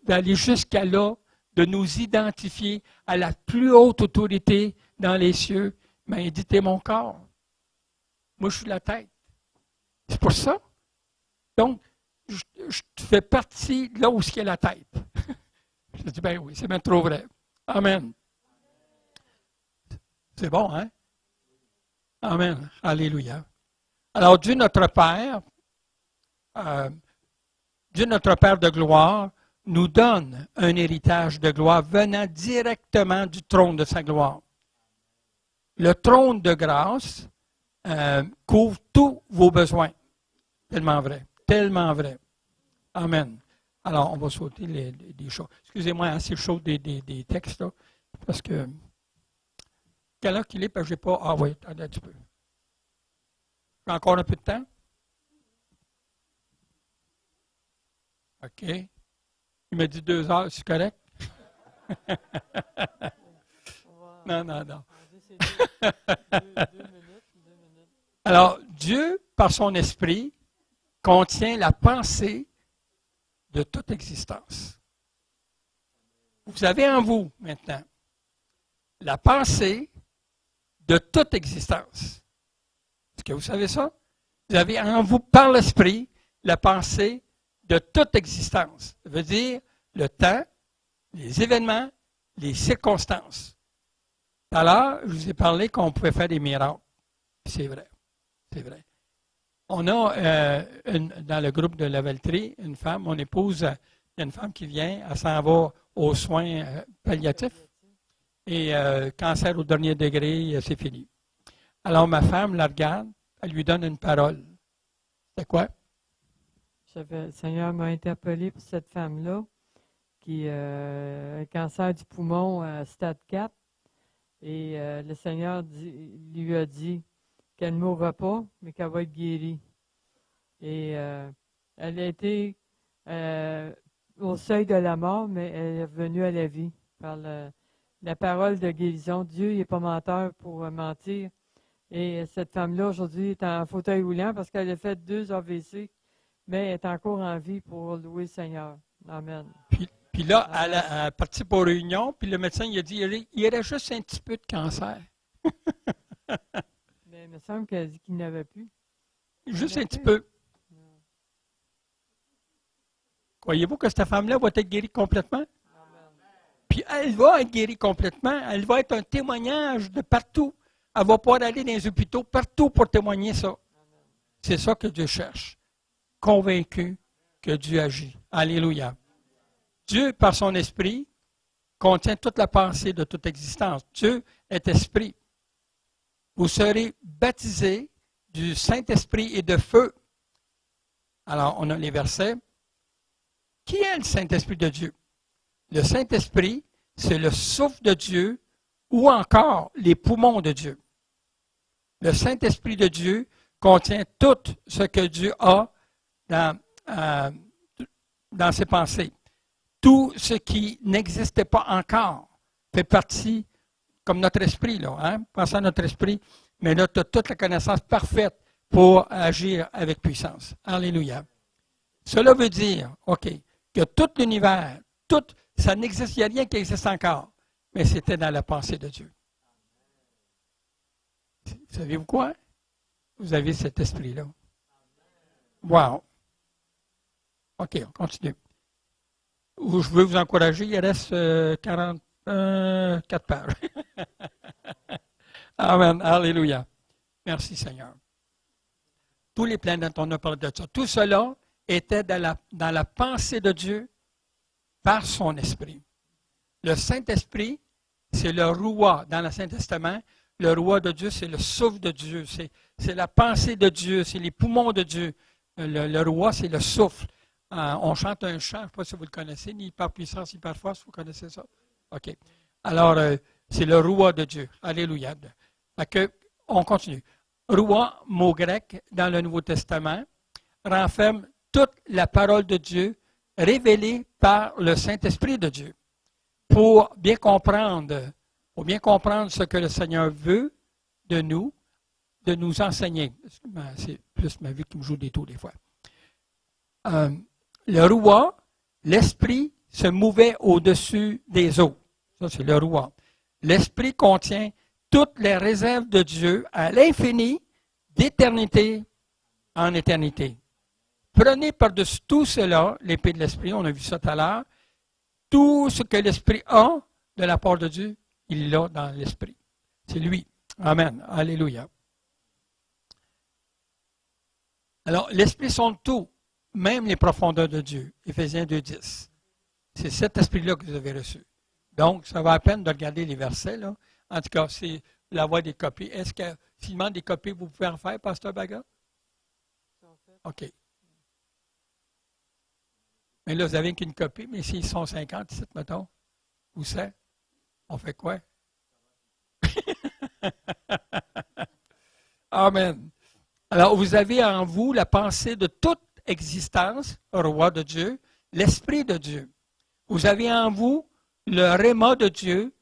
d'aller jusqu'à là, de nous identifier à la plus haute autorité dans les cieux. Mais il dit, t'es mon corps. Moi, je suis la tête. C'est pour ça. Donc, je fais partie de là où il y a la tête. Je dis, ben oui, c'est bien trop vrai. Amen. C'est bon, hein? Amen. Alléluia. Alors, Dieu notre Père de gloire, nous donne un héritage de gloire venant directement du trône de sa gloire. Le trône de grâce couvre tous vos besoins. Tellement vrai. Tellement vrai. Amen. Alors, on va sauter des choses. Excusez-moi, hein, c'est chaud des textes, là, parce que quelle heure qu'il est, parce que je n'ai pas... Ah oui, attendez un petit peu. J'ai encore un peu de temps? OK. Il m'a dit 2 heures, c'est correct? Non. 2 minutes. Alors, Dieu, par son esprit, contient la pensée de toute existence. Vous avez en vous, maintenant, la pensée de toute existence. Est-ce que vous savez ça? Vous avez en vous, par l'esprit, la pensée de toute existence. Ça veut dire le temps, les événements, les circonstances. Tout à l'heure, je vous ai parlé qu'on pouvait faire des miracles. C'est vrai. C'est vrai. On a dans le groupe de Lavaltrie, une femme, mon épouse, il y a une femme qui vient, elle s'en va aux soins palliatifs. Et cancer au dernier degré, c'est fini. Alors ma femme la regarde, elle lui donne une parole. C'est quoi? Le Seigneur m'a interpellé pour cette femme-là qui a un cancer du poumon stade 4. Et le Seigneur lui a dit qu'elle ne mourra pas, mais qu'elle va être guérie. Et elle a été au seuil de la mort, mais elle est revenue à la vie par la parole de guérison. Dieu n'est pas menteur pour mentir. Et cette femme-là, aujourd'hui, est en fauteuil roulant parce qu'elle a fait 2 AVC, mais elle est encore en vie pour louer le Seigneur. Amen. Puis là, elle a parti pour réunion, puis le médecin il a dit il y aurait juste un petit peu de cancer. Mais il me semble qu'elle a dit qu'il n'avait plus. Juste un petit peu. Croyez-vous que cette femme-là va être guérie complètement? Puis elle va être guérie complètement. Elle va être un témoignage de partout. Elle va pouvoir aller dans les hôpitaux partout pour témoigner ça. C'est ça que Dieu cherche. Convaincu que Dieu agit. Alléluia. Dieu, par son esprit, contient toute la pensée de toute existence. Dieu est esprit. Vous serez baptisés du Saint-Esprit et de feu. Alors, on a les versets. Qui est le Saint-Esprit de Dieu? Le Saint-Esprit, c'est le souffle de Dieu ou encore les poumons de Dieu. Le Saint-Esprit de Dieu contient tout ce que Dieu a dans ses pensées. Tout ce qui n'existait pas encore fait partie, comme notre esprit, là, hein? Pensez à notre esprit, mais là, tu as toute la connaissance parfaite pour agir avec puissance. Alléluia. Cela veut dire, OK, que tout l'univers, tout, ça n'existe, il n'y a rien qui existe encore, mais c'était dans la pensée de Dieu. Savez-vous quoi? Vous avez cet esprit-là. Wow! OK, on continue. Je veux vous encourager, il reste 44 pages. Amen, alléluia. Merci Seigneur. Tous les planètes, on a parlé de ça. Tout cela était dans la pensée de Dieu par son esprit. Le Saint-Esprit, c'est le roi dans l'Ancien Testament. Le roi de Dieu, c'est le souffle de Dieu. C'est la pensée de Dieu, c'est les poumons de Dieu. Le roi, c'est le souffle. On chante un chant, je ne sais pas si vous le connaissez, ni par puissance, ni par force, vous connaissez ça? OK. Alors, c'est le roi de Dieu. Alléluia. On continue. Roi, mot grec, dans le Nouveau Testament, renferme toute la parole de Dieu révélée par le Saint-Esprit de Dieu. Pour bien comprendre ce que le Seigneur veut de nous enseigner. C'est plus ma vie qui me joue des tours des fois. Le roi, l'esprit se mouvait au-dessus des eaux. Ça, c'est le roi. L'esprit contient toutes les réserves de Dieu à l'infini, d'éternité en éternité. Prenez par-dessus tout cela, l'épée de l'esprit, on a vu ça tout à l'heure, tout ce que l'esprit a de la part de Dieu, il l'a dans l'esprit. C'est lui. Amen. Alléluia. Alors, l'esprit sonde tout, même les profondeurs de Dieu. Éphésiens 2,10. C'est cet esprit-là que vous avez reçu. Donc, ça va à peine de regarder les versets, là. En tout cas, c'est l'avoir des copies. Est-ce que, s'il demande des copies, vous pouvez en faire, Pasteur Baga? OK. Mais là, vous n'avez qu'une copie, mais s'ils sont 50, ici, mettons, où c'est? On fait quoi? Amen. Alors, vous avez en vous la pensée de toute existence, roi de Dieu, l'Esprit de Dieu. Vous avez en vous le réma de Dieu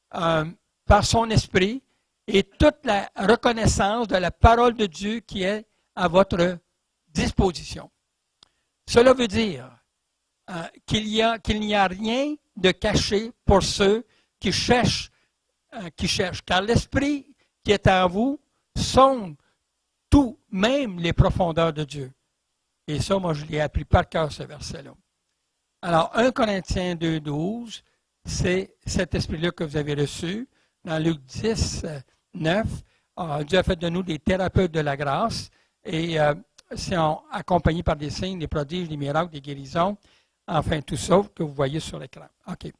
par son esprit et toute la reconnaissance de la parole de Dieu qui est à votre disposition. Cela veut dire qu'il n'y a rien de caché pour ceux qui cherchent, car l'Esprit qui est en vous sonde tout, même les profondeurs de Dieu. Et ça, moi, je l'ai appris par cœur, ce verset-là. Alors, 1 Corinthiens 2,12, c'est cet esprit-là que vous avez reçu. Dans Luc 10, 9, Dieu a fait de nous des thérapeutes de la grâce et c'est accompagné par des signes, des prodiges, des miracles, des guérisons, enfin tout ça que vous voyez sur l'écran. OK.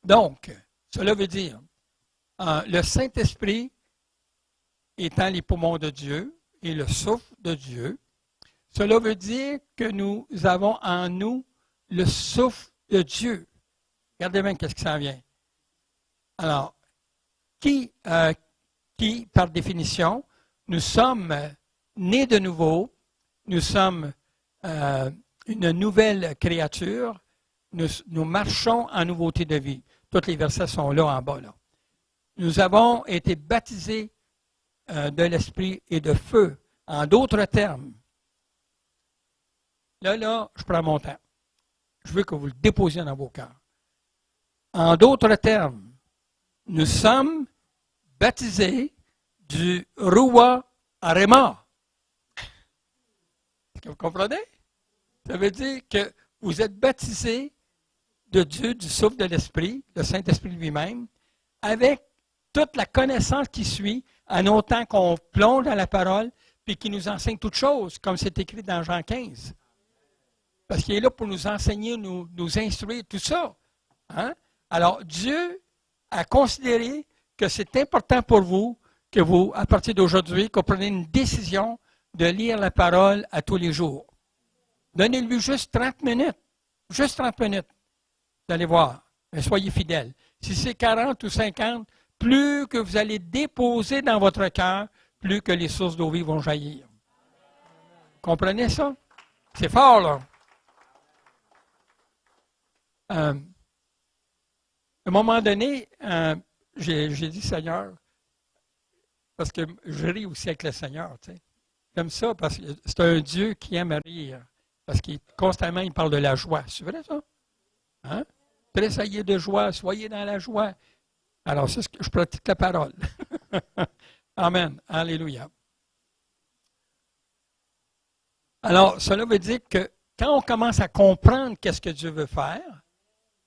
Donc, cela veut dire, le Saint-Esprit étant les poumons de Dieu et le souffle de Dieu, cela veut dire que nous avons en nous le souffle de Dieu. Regardez bien qu'est-ce qui s'en vient. Alors, qui, par définition, nous sommes nés de nouveau, nous sommes une nouvelle créature, nous marchons en nouveauté de vie. Tous les versets sont là en bas. Là. Nous avons été baptisés de l'Esprit et de feu. En d'autres termes, là, je prends mon temps. Je veux que vous le déposiez dans vos cœurs. En d'autres termes, nous sommes baptisés du Rua Arema. Est-ce que vous comprenez? Ça veut dire que vous êtes baptisés de Dieu, du souffle de l'Esprit, le Saint-Esprit lui-même, avec toute la connaissance qui suit, en autant qu'on plonge dans la parole, puis qu'il nous enseigne toutes choses, comme c'est écrit dans Jean 15. Parce qu'il est là pour nous enseigner, nous instruire, tout ça. Hein? Alors, Dieu a considéré que c'est important pour vous, que vous, à partir d'aujourd'hui, que vous preniez une décision de lire la parole à tous les jours. Donnez-lui juste 30 minutes. Juste 30 minutes. Vous allez voir. Mais soyez fidèles. Si c'est 40 ou 50, plus que vous allez déposer dans votre cœur, plus que les sources d'eau vive vont jaillir. Comprenez ça? C'est fort, là. À un moment donné, j'ai dit Seigneur, parce que je ris aussi avec le Seigneur. Tu sais. J'aime ça parce que c'est un Dieu qui aime rire. Parce qu'il constamment, il parle de la joie. C'est vrai, ça? Hein? Tressaillez de joie, soyez dans la joie. Alors, c'est ce que je pratique la parole. Amen. Alléluia. Alors, cela veut dire que quand on commence à comprendre qu'est-ce que Dieu veut faire,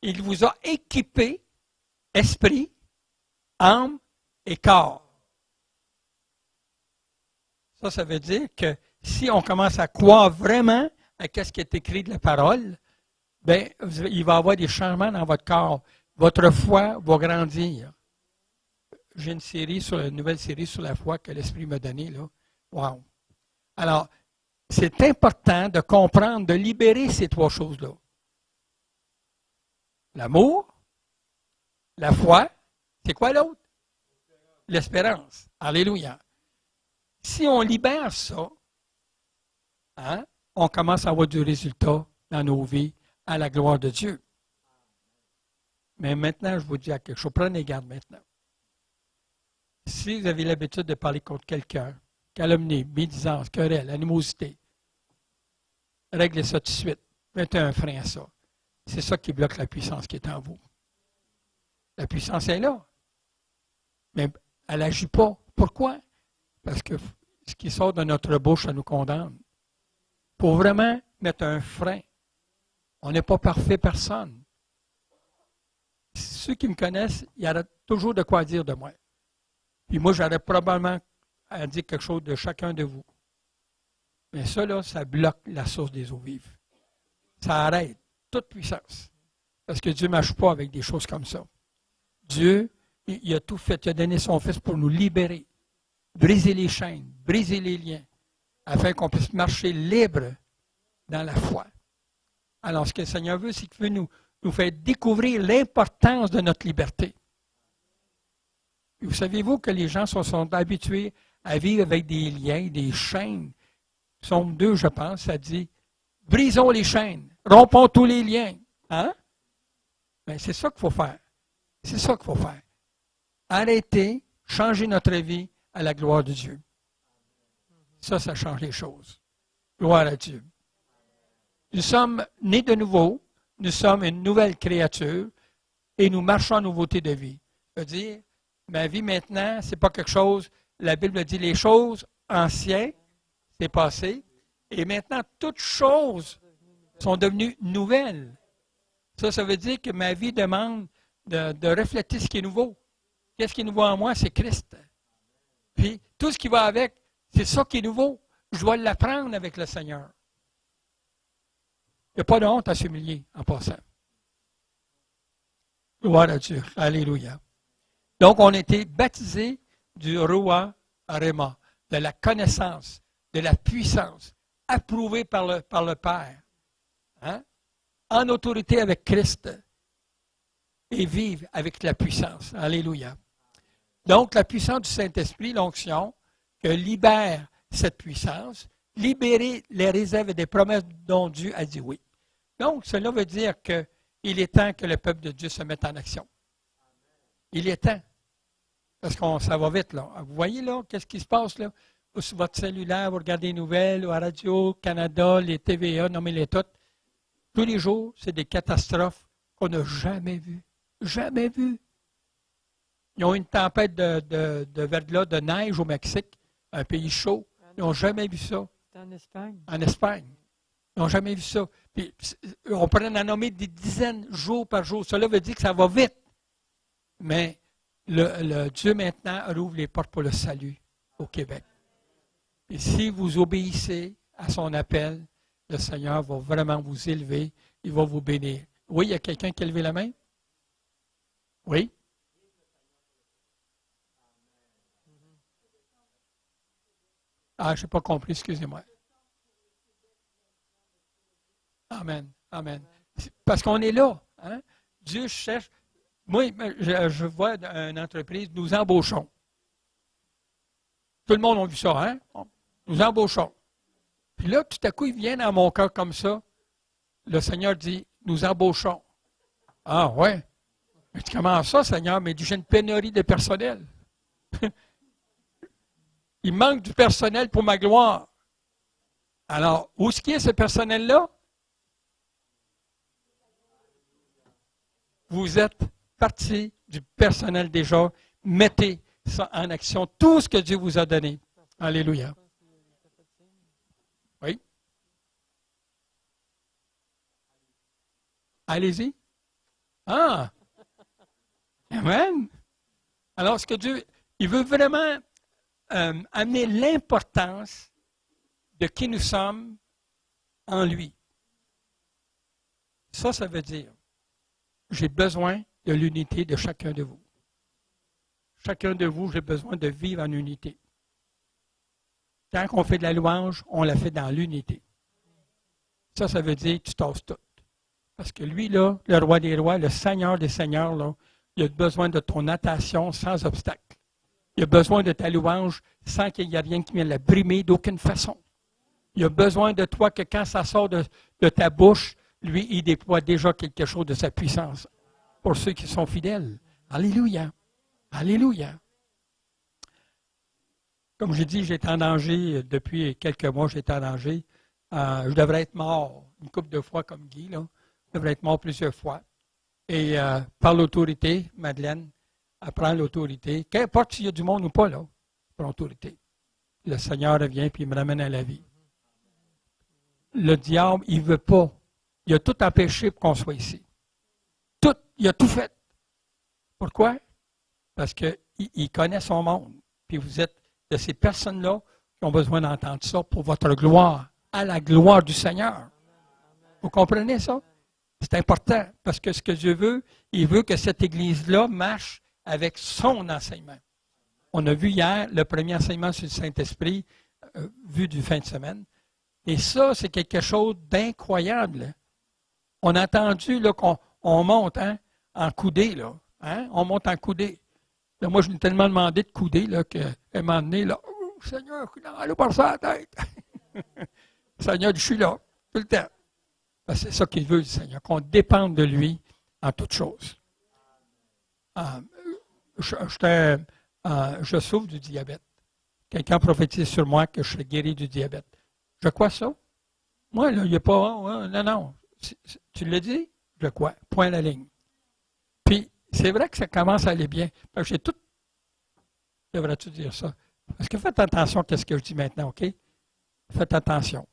il vous a équipé esprit, âme et corps. Ça veut dire que si on commence à croire vraiment à ce qui est écrit de la parole, bien, il va y avoir des changements dans votre corps. Votre foi va grandir. J'ai une nouvelle série sur la foi que l'Esprit m'a donnée. Là. Wow! Alors, c'est important de comprendre, de libérer ces trois choses-là. L'amour, la foi, c'est quoi l'autre? L'espérance. Alléluia. Si on libère ça, hein, on commence à avoir du résultat dans nos vies à la gloire de Dieu. Mais maintenant, je vous dis quelque chose. Prenez garde maintenant. Si vous avez l'habitude de parler contre quelqu'un, calomnie, médisance, querelle, animosité, réglez ça tout de suite. Mettez un frein à ça. C'est ça qui bloque la puissance qui est en vous. La puissance est là. Mais elle n'agit pas. Pourquoi? Parce que ce qui sort de notre bouche, ça nous condamne. Pour vraiment mettre un frein. On n'est pas parfait, personne. Ceux qui me connaissent, il y aura toujours de quoi dire de moi. Puis moi, j'aurais probablement à dire quelque chose de chacun de vous. Mais ça, là, ça bloque la source des eaux vives. Ça arrête toute puissance. Parce que Dieu ne marche pas avec des choses comme ça. Dieu, il a tout fait. Il a donné son Fils pour nous libérer, briser les chaînes, briser les liens, afin qu'on puisse marcher libre dans la foi. Alors, ce que le Seigneur veut, c'est qu'il veut nous faire découvrir l'importance de notre liberté. Et vous savez-vous que les gens sont habitués à vivre avec des liens, des chaînes. Psaume 2, je pense, ça dit « Brisons les chaînes, rompons tous les liens. » Hein? Bien, c'est ça qu'il faut faire. C'est ça qu'il faut faire. Arrêter, changer notre vie à la gloire de Dieu. Ça change les choses. Gloire à Dieu. Nous sommes nés de nouveau, nous sommes une nouvelle créature et nous marchons en nouveauté de vie. C'est-à-dire, ma vie maintenant, ce n'est pas quelque chose, la Bible dit les choses anciennes, c'est passé, et maintenant toutes choses sont devenues nouvelles. Ça veut dire que ma vie demande de refléter ce qui est nouveau. Qu'est-ce qui est nouveau en moi? C'est Christ. Puis tout ce qui va avec, c'est ça qui est nouveau. Je dois l'apprendre avec le Seigneur. Il n'y a pas de honte à s'humilier en passant. Gloire à Dieu. Alléluia. Donc, on a été baptisés du Roi Réma, de la connaissance, de la puissance, approuvée par le Père, hein? En autorité avec Christ, et vivre avec la puissance. Alléluia. Donc, la puissance du Saint-Esprit, l'onction, que libère cette puissance, libérer les réserves et des promesses dont Dieu a dit oui. Donc, cela veut dire qu'il est temps que le peuple de Dieu se mette en action. Il est temps. Parce que ça va vite, là. Vous voyez, là, qu'est-ce qui se passe, là? Sur votre cellulaire, vous regardez les nouvelles, ou à Radio-Canada, les TVA, nommez-les toutes. Tous les jours, c'est des catastrophes qu'on n'a jamais vues. Jamais vues. Ils ont une tempête de verglas, de neige au Mexique, un pays chaud. Ils n'ont jamais vu ça. C'est en Espagne. En Espagne. Ils n'ont jamais vu ça. Puis, on pourrait en nommer des dizaines, jour par jour. Cela veut dire que ça va vite. Mais le Dieu maintenant rouvre les portes pour le salut au Québec. Et si vous obéissez à son appel, le Seigneur va vraiment vous élever. Il va vous bénir. Oui, il y a quelqu'un qui a levé la main? Oui? Ah, je n'ai pas compris, excusez-moi. Amen, amen. Parce qu'on est là. Hein? Dieu cherche. Moi, je vois une entreprise, nous embauchons. Tout le monde a vu ça, hein? Nous embauchons. Puis là, tout à coup, il vient dans mon cœur comme ça. Le Seigneur dit, nous embauchons. Ah, ouais. Mais comment ça, Seigneur? Mais j'ai une pénurie de personnel. Il manque du personnel pour ma gloire. Alors, où est-ce qu'il y a ce personnel-là? Vous êtes partie du personnel déjà. Mettez ça en action. Tout ce que Dieu vous a donné. Alléluia. Oui? Allez-y. Ah! Amen. Alors, ce que Dieu, il veut vraiment amener l'importance de qui nous sommes en lui. Ça veut dire, j'ai besoin de l'unité de chacun de vous. Chacun de vous, j'ai besoin de vivre en unité. Quand on fait de la louange, on la fait dans l'unité. Ça veut dire que tu tasses tout. Parce que lui, là, le roi des rois, le Seigneur des seigneurs, là, il a besoin de ton attention sans obstacle. Il a besoin de ta louange sans qu'il y ait rien qui vienne la brimer d'aucune façon. Il a besoin de toi que quand ça sort de ta bouche, lui, il déploie déjà quelque chose de sa puissance pour ceux qui sont fidèles. Alléluia. Alléluia. Comme j'ai dit, j'étais en danger depuis quelques mois, j'étais en danger. Je devrais être mort une couple de fois comme Guy, là. Je devrais être mort plusieurs fois. Et par l'autorité, Madeleine, elle prend l'autorité. Qu'importe s'il y a du monde ou pas, là, pour l'autorité. Le Seigneur revient et il me ramène à la vie. Le diable, il ne veut pas. Il a tout empêché pour qu'on soit ici. Tout, il a tout fait. Pourquoi? Parce qu'il connaît son monde. Puis vous êtes de ces personnes-là qui ont besoin d'entendre ça pour votre gloire, à la gloire du Seigneur. Vous comprenez ça? C'est important parce que ce que Dieu veut, il veut que cette Église-là marche avec son enseignement. On a vu hier le premier enseignement sur le Saint-Esprit, vu du fin de semaine. Et ça, c'est quelque chose d'incroyable. On a entendu là, qu'on monte en coudée. Là, hein? On monte en coudée. Là, moi, je lui ai tellement demandé de couder qu'elle m'a donné, là, oh, Seigneur, allez par ça la tête. Seigneur, je suis là, tout le temps. C'est ça qu'il veut, le Seigneur, qu'on dépende de lui en toutes choses. Je souffre du diabète. Quelqu'un prophétise sur moi que je serai guéri du diabète. Je crois ça? Moi, il n'y a pas... non. Tu l'as dit? Je crois. Point à la ligne. Puis, c'est vrai que ça commence à aller bien. Parce que j'ai tout... Devrais-tu dire ça? Parce que faites attention à ce que je dis maintenant, OK? Faites attention.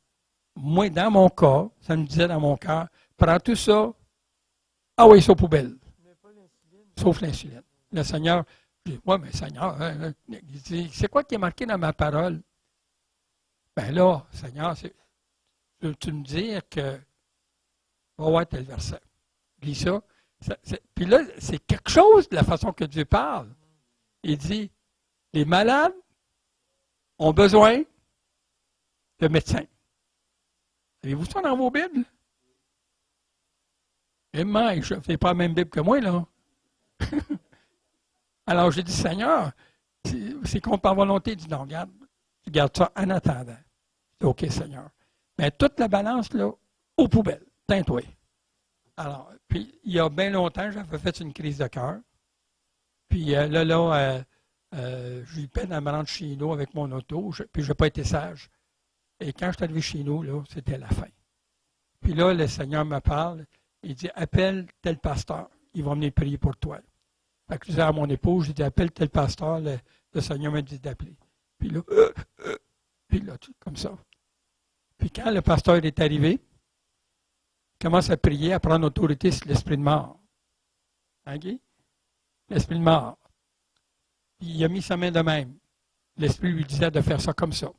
Moi, dans mon cas, ça me disait dans mon cœur, prends tout ça, ah oui, c'est aux poubelles. Sauf l'insuline. Le Seigneur, je dis, oui, mais Seigneur, il dit, c'est quoi qui est marqué dans ma parole? Ben là, Seigneur, tu me dire que, va voir tel verset. Lis ça. Puis là, c'est quelque chose de la façon que Dieu parle. Il dit, les malades ont besoin de médecins. Avez-vous ça dans vos Bibles? Eh bien, je ne fais pas la même Bible que moi, là. Alors, j'ai dit, Seigneur, c'est contre par volonté. Il dit, non, regarde, tu gardes ça en attendant. Je dis, OK, Seigneur. Mais toute la balance, là, aux poubelles. Teins-toi. Alors, puis, il y a bien longtemps, j'avais fait une crise de cœur. Puis j'ai eu peine à me rendre chez nous avec mon auto, puis je n'ai pas été sage. Et quand je suis arrivé chez nous, là, c'était la fin. Puis là, le Seigneur me parle, il dit, appelle tel pasteur, il va venir prier pour toi. Fait que je disais à mon épouse, j'ai dit, appelle tel pasteur, le Seigneur m'a dit d'appeler. Puis là, comme ça. Puis quand le pasteur est arrivé, il commence à prier, à prendre autorité sur l'esprit de mort. Hein, Guy? L'esprit de mort. Puis il a mis sa main de même. L'esprit lui disait de faire ça comme ça.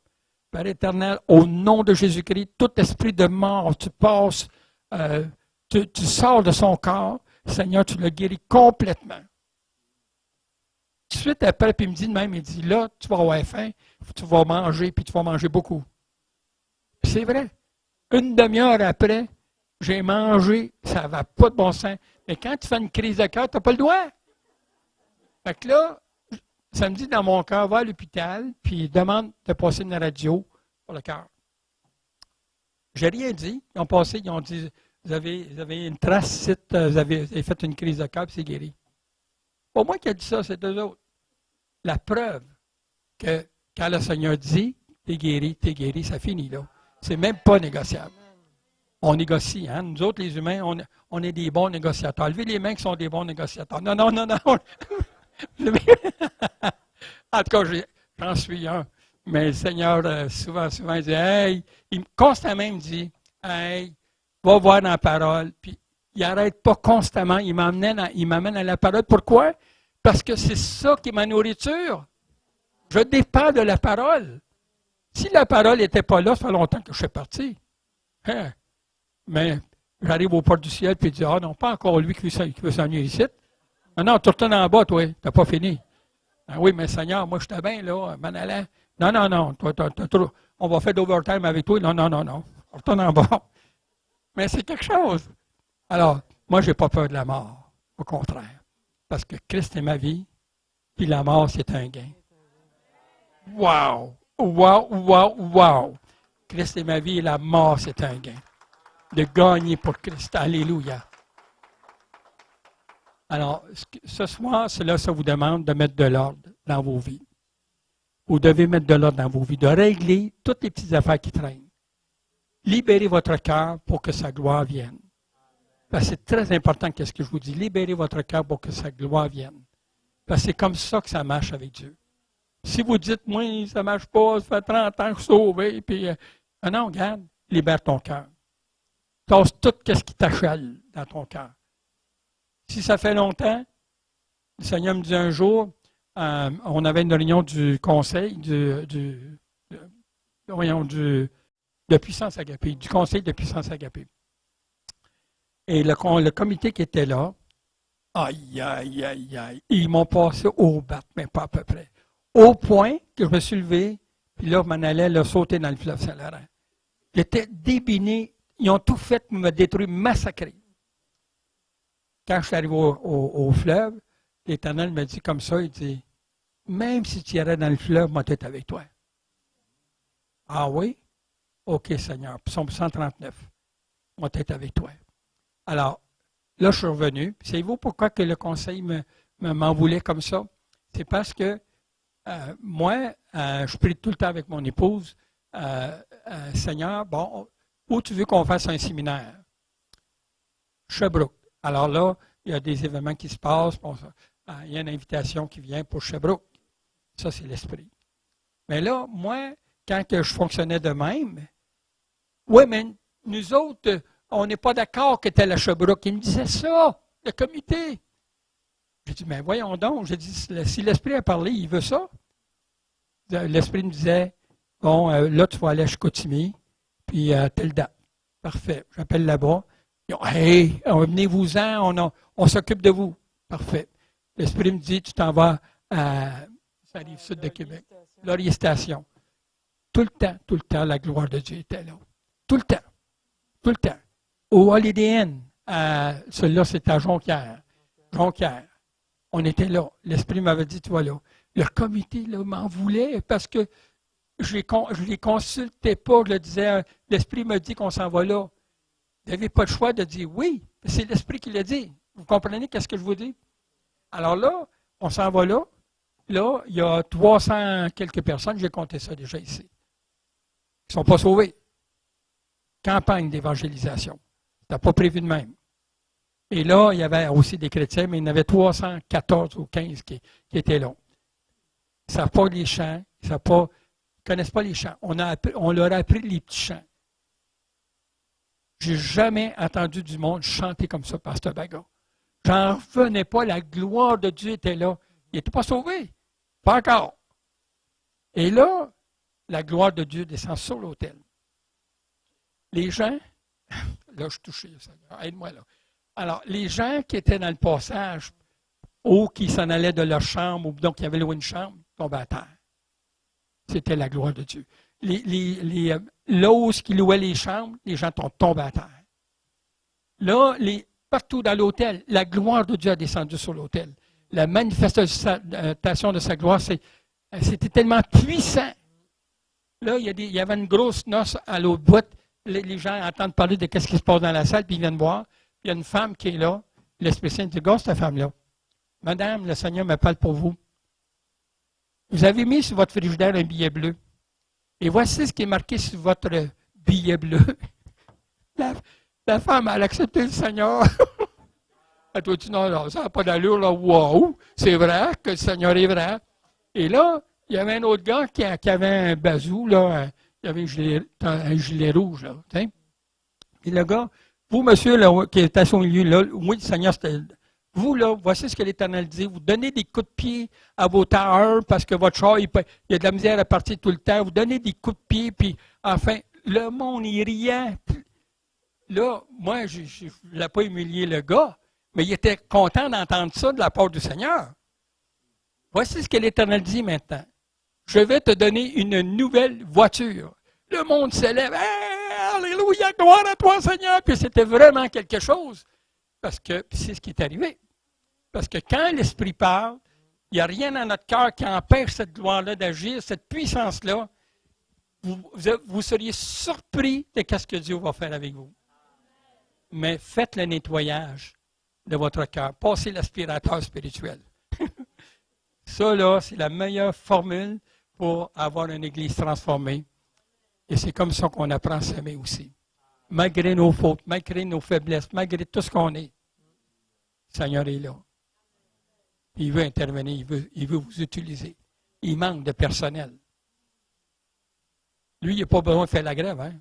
Père éternel, au nom de Jésus-Christ, tout esprit de mort, tu passes, tu sors de son corps. Seigneur, tu le guéris complètement. Tout de suite après, puis il me dit de même, il dit, là, tu vas avoir faim, tu vas manger, puis tu vas manger beaucoup. Puis c'est vrai. Une demi-heure après, j'ai mangé, ça ne va pas de bon sens. Mais quand tu fais une crise de cœur, tu n'as pas le droit. Fait que là, ça me dit dans mon cœur, va à l'hôpital, puis demande de passer une radio pour le cœur. J'ai rien dit. Ils ont passé, ils ont dit, vous avez une trace, vous avez fait une crise de cœur, puis c'est guéri. Pas moi qui ai dit ça, c'est eux autres. La preuve que quand le Seigneur dit, t'es guéri, ça finit là. C'est même pas négociable. On négocie, hein? Nous autres, les humains, on est des bons négociateurs. Levez les mains qui sont des bons négociateurs. Non. En tout cas, j'en suis un. Mais le Seigneur, souvent, il dit, hey, constamment, il me dit, hey, va voir dans la parole. Puis, il n'arrête pas constamment. Il m'amène à la parole. Pourquoi? Parce que c'est ça qui est ma nourriture. Je dépends de la parole. Si la parole n'était pas là, ça fait longtemps que je suis parti. Hein? Mais j'arrive au port du ciel et je dis, ah non, pas encore lui qui veut s'ennuyer ici. Non, tu retournes en bas, toi, tu n'as pas fini. Ah oui, mais Seigneur, moi, je t'ai bien, là, m'en allant. Non, toi, on va faire d'overtime avec toi. Non, retourne en bas. Mais c'est quelque chose. Alors, moi, je n'ai pas peur de la mort. Au contraire. Parce que Christ est ma vie, puis la mort, c'est un gain. Wow! Christ est ma vie et la mort, c'est un gain. De gagner pour Christ. Alléluia. Alors, ce soir, ça vous demande de mettre de l'ordre dans vos vies. Vous devez mettre de l'ordre dans vos vies, de régler toutes les petites affaires qui traînent. Libérez votre cœur pour que sa gloire vienne. Parce que c'est très important qu'est-ce que je vous dis. Libérez votre cœur pour que sa gloire vienne. Parce que c'est comme ça que ça marche avec Dieu. Si vous dites, moi, ça ne marche pas, ça fait 30 ans que je suis sauvé, puis, non, regarde, libère ton cœur. Tasse tout ce qui t'achale dans ton cœur. Si ça fait longtemps, le Seigneur me dit un jour, on avait une réunion du conseil de puissance agapée, du conseil de puissance agapée. Et le comité qui était là, aïe, ils m'ont passé au bat, mais pas à peu près. Au point que je me suis levé, puis là, je m'en allais sauter dans le fleuve Saint-Laurent. J'étais débiné, ils ont tout fait pour me détruire, massacrer. Quand je suis arrivé au fleuve, l'Éternel me dit comme ça, il dit, même si tu irais dans le fleuve, moi, tu es avec toi. Ah oui? OK, Seigneur. Psaume 139. Moi, tu es avec toi. Alors, là, je suis revenu. Savez-vous pourquoi que le conseil m'en voulait comme ça? C'est parce que moi, je prie tout le temps avec mon épouse. Seigneur, bon, où tu veux qu'on fasse un séminaire? Sherbrooke. Alors là, il y a des événements qui se passent. Il y a une invitation qui vient pour Sherbrooke. Ça, c'est l'esprit. Mais là, moi, quand je fonctionnais de même, oui, mais nous autres, on n'est pas d'accord que tel à Sherbrooke. Il me disait ça, le comité. J'ai dit, mais voyons donc. J'ai dit, si l'Esprit a parlé, il veut ça. L'Esprit me disait, bon, là, tu vas aller à Chicoutimi, puis telle date. Parfait. J'appelle là-bas. Ils ont, hey, venez-vous-en, on s'occupe de vous. Parfait. L'Esprit me dit, tu t'en vas à la rive sud de Québec. Laurier Station. tout le temps, la gloire de Dieu était là. Tout le temps. Tout le temps. Au Holiday Inn, celui-là, c'était à Jonquière. Jonquière. On était là. L'Esprit m'avait dit, tu vois là. Le comité là, m'en voulait parce que je ne les consultais pas. Je le disais, l'Esprit me dit qu'on s'en va là. Vous n'avez pas le choix de dire oui. C'est l'Esprit qui l'a dit. Vous comprenez qu'est-ce que je vous dis? Alors là, on s'en va là. Là, il y a 300 quelques personnes, j'ai compté ça déjà ici, qui ne sont pas sauvés. Campagne d'évangélisation. C'était pas prévu de même. Et là, il y avait aussi des chrétiens, mais il y en avait 314 ou 15 qui étaient là. Ils ne savent pas les chants, ils ne connaissent pas les chants. On leur a appris les petits chants. Je n'ai jamais entendu du monde chanter comme ça, Pasteur Baga. J'en revenais pas, la gloire de Dieu était là. Il n'était pas sauvé. Pas encore. Et là, la gloire de Dieu descend sur l'autel. Les gens, là, je touche, Seigneur, aide-moi là. Alors, les gens qui étaient dans le passage, ou qui s'en allaient de leur chambre, ou donc qui avaient loué une chambre, tombaient à terre. C'était la gloire de Dieu. Là où qui louaient les chambres, les gens tombés à terre. Là, partout dans l'autel, la gloire de Dieu a descendu sur l'autel. La manifestation de sa gloire, c'était tellement puissant. Là, il y avait une grosse noce à l'autre bout. Les gens entendent parler de ce qui se passe dans la salle, puis ils viennent voir. Puis il y a une femme qui est là. L'Esprit Saint dit, regarde cette femme-là. Madame, le Seigneur me parle pour vous. Vous avez mis sur votre frigidaire un billet bleu. Et voici ce qui est marqué sur votre billet bleu. La femme, elle a accepté le Seigneur. Elle doit dire, non, ça n'a pas d'allure, là. Wow, c'est vrai que le Seigneur est vrai. Et là, il y avait un autre gars qui avait un bazou, là. Il avait un gilet rouge, là. T'sais. Et le gars, vous, monsieur, là, qui est assis au milieu, là, oui, le Seigneur, c'était. Vous, là, voici ce que l'Éternel dit. Vous donnez des coups de pied à vos tailleurs parce que votre char, il y a de la misère à partir tout le temps. Vous donnez des coups de pied, puis enfin, le monde, il riait. Là, moi, je ne voulais pas humilier le gars, mais il était content d'entendre ça de la part du Seigneur. Voici ce que l'Éternel dit maintenant. Je vais te donner une nouvelle voiture. Le monde s'élève. Hey, alléluia, gloire à toi, Seigneur. Puis c'était vraiment quelque chose. Parce que c'est ce qui est arrivé. Parce que quand l'Esprit parle, il n'y a rien dans notre cœur qui empêche cette gloire-là d'agir, cette puissance-là. Vous seriez surpris de ce que Dieu va faire avec vous. Mais faites le nettoyage de votre cœur. Passez l'aspirateur spirituel. Ça, là, c'est la meilleure formule pour avoir une Église transformée. Et c'est comme ça qu'on apprend à s'aimer aussi. Malgré nos fautes, malgré nos faiblesses, malgré tout ce qu'on est, le Seigneur est là. Il veut intervenir, il veut vous utiliser. Il manque de personnel. Lui, il n'a pas besoin de faire la grève, hein?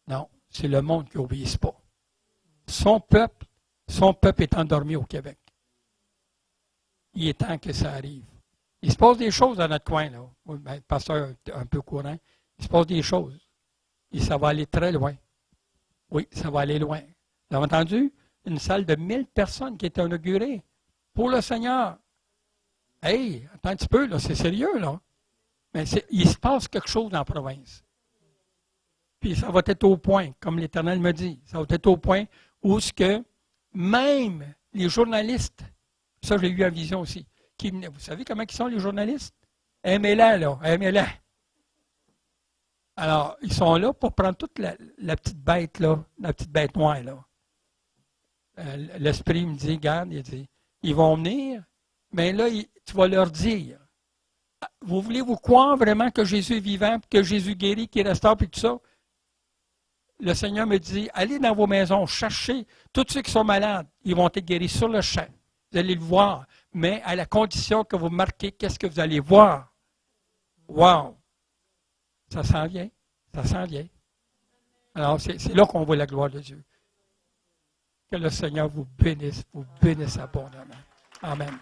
Non, c'est le monde qui n'obéisse pas. Son peuple est endormi au Québec. Il est temps que ça arrive. Il se passe des choses dans notre coin, là. Oui, ben, le pasteur est un peu courant. Il se passe des choses. Et ça va aller très loin. Oui, ça va aller loin. Vous avez entendu? Une salle de 1000 personnes qui est inaugurée pour le Seigneur. Hey, attends un petit peu, là, c'est sérieux, là. Mais il se passe quelque chose dans la province. Puis ça va être au point, comme l'Éternel me dit, ça va être au point où ce que même les journalistes, ça j'ai eu en vision aussi, vous savez comment ils sont les journalistes? Aimez-la, là, aimez-la. Alors, ils sont là pour prendre toute la petite bête, là, la petite bête noire, là. L'Esprit me dit, regarde, il dit, ils vont venir, mais là, tu vas leur dire, vous voulez-vous croire vraiment que Jésus est vivant, que Jésus guérit, qu'il restaure, puis tout ça? Le Seigneur me dit, allez dans vos maisons, cherchez tous ceux qui sont malades, ils vont être guéris sur le champ. Vous allez le voir, mais à la condition que vous marquez qu'est-ce que vous allez voir. Wow! Ça s'en vient, ça s'en vient. Alors, c'est là qu'on voit la gloire de Dieu. Que le Seigneur vous bénisse abondamment. Amen.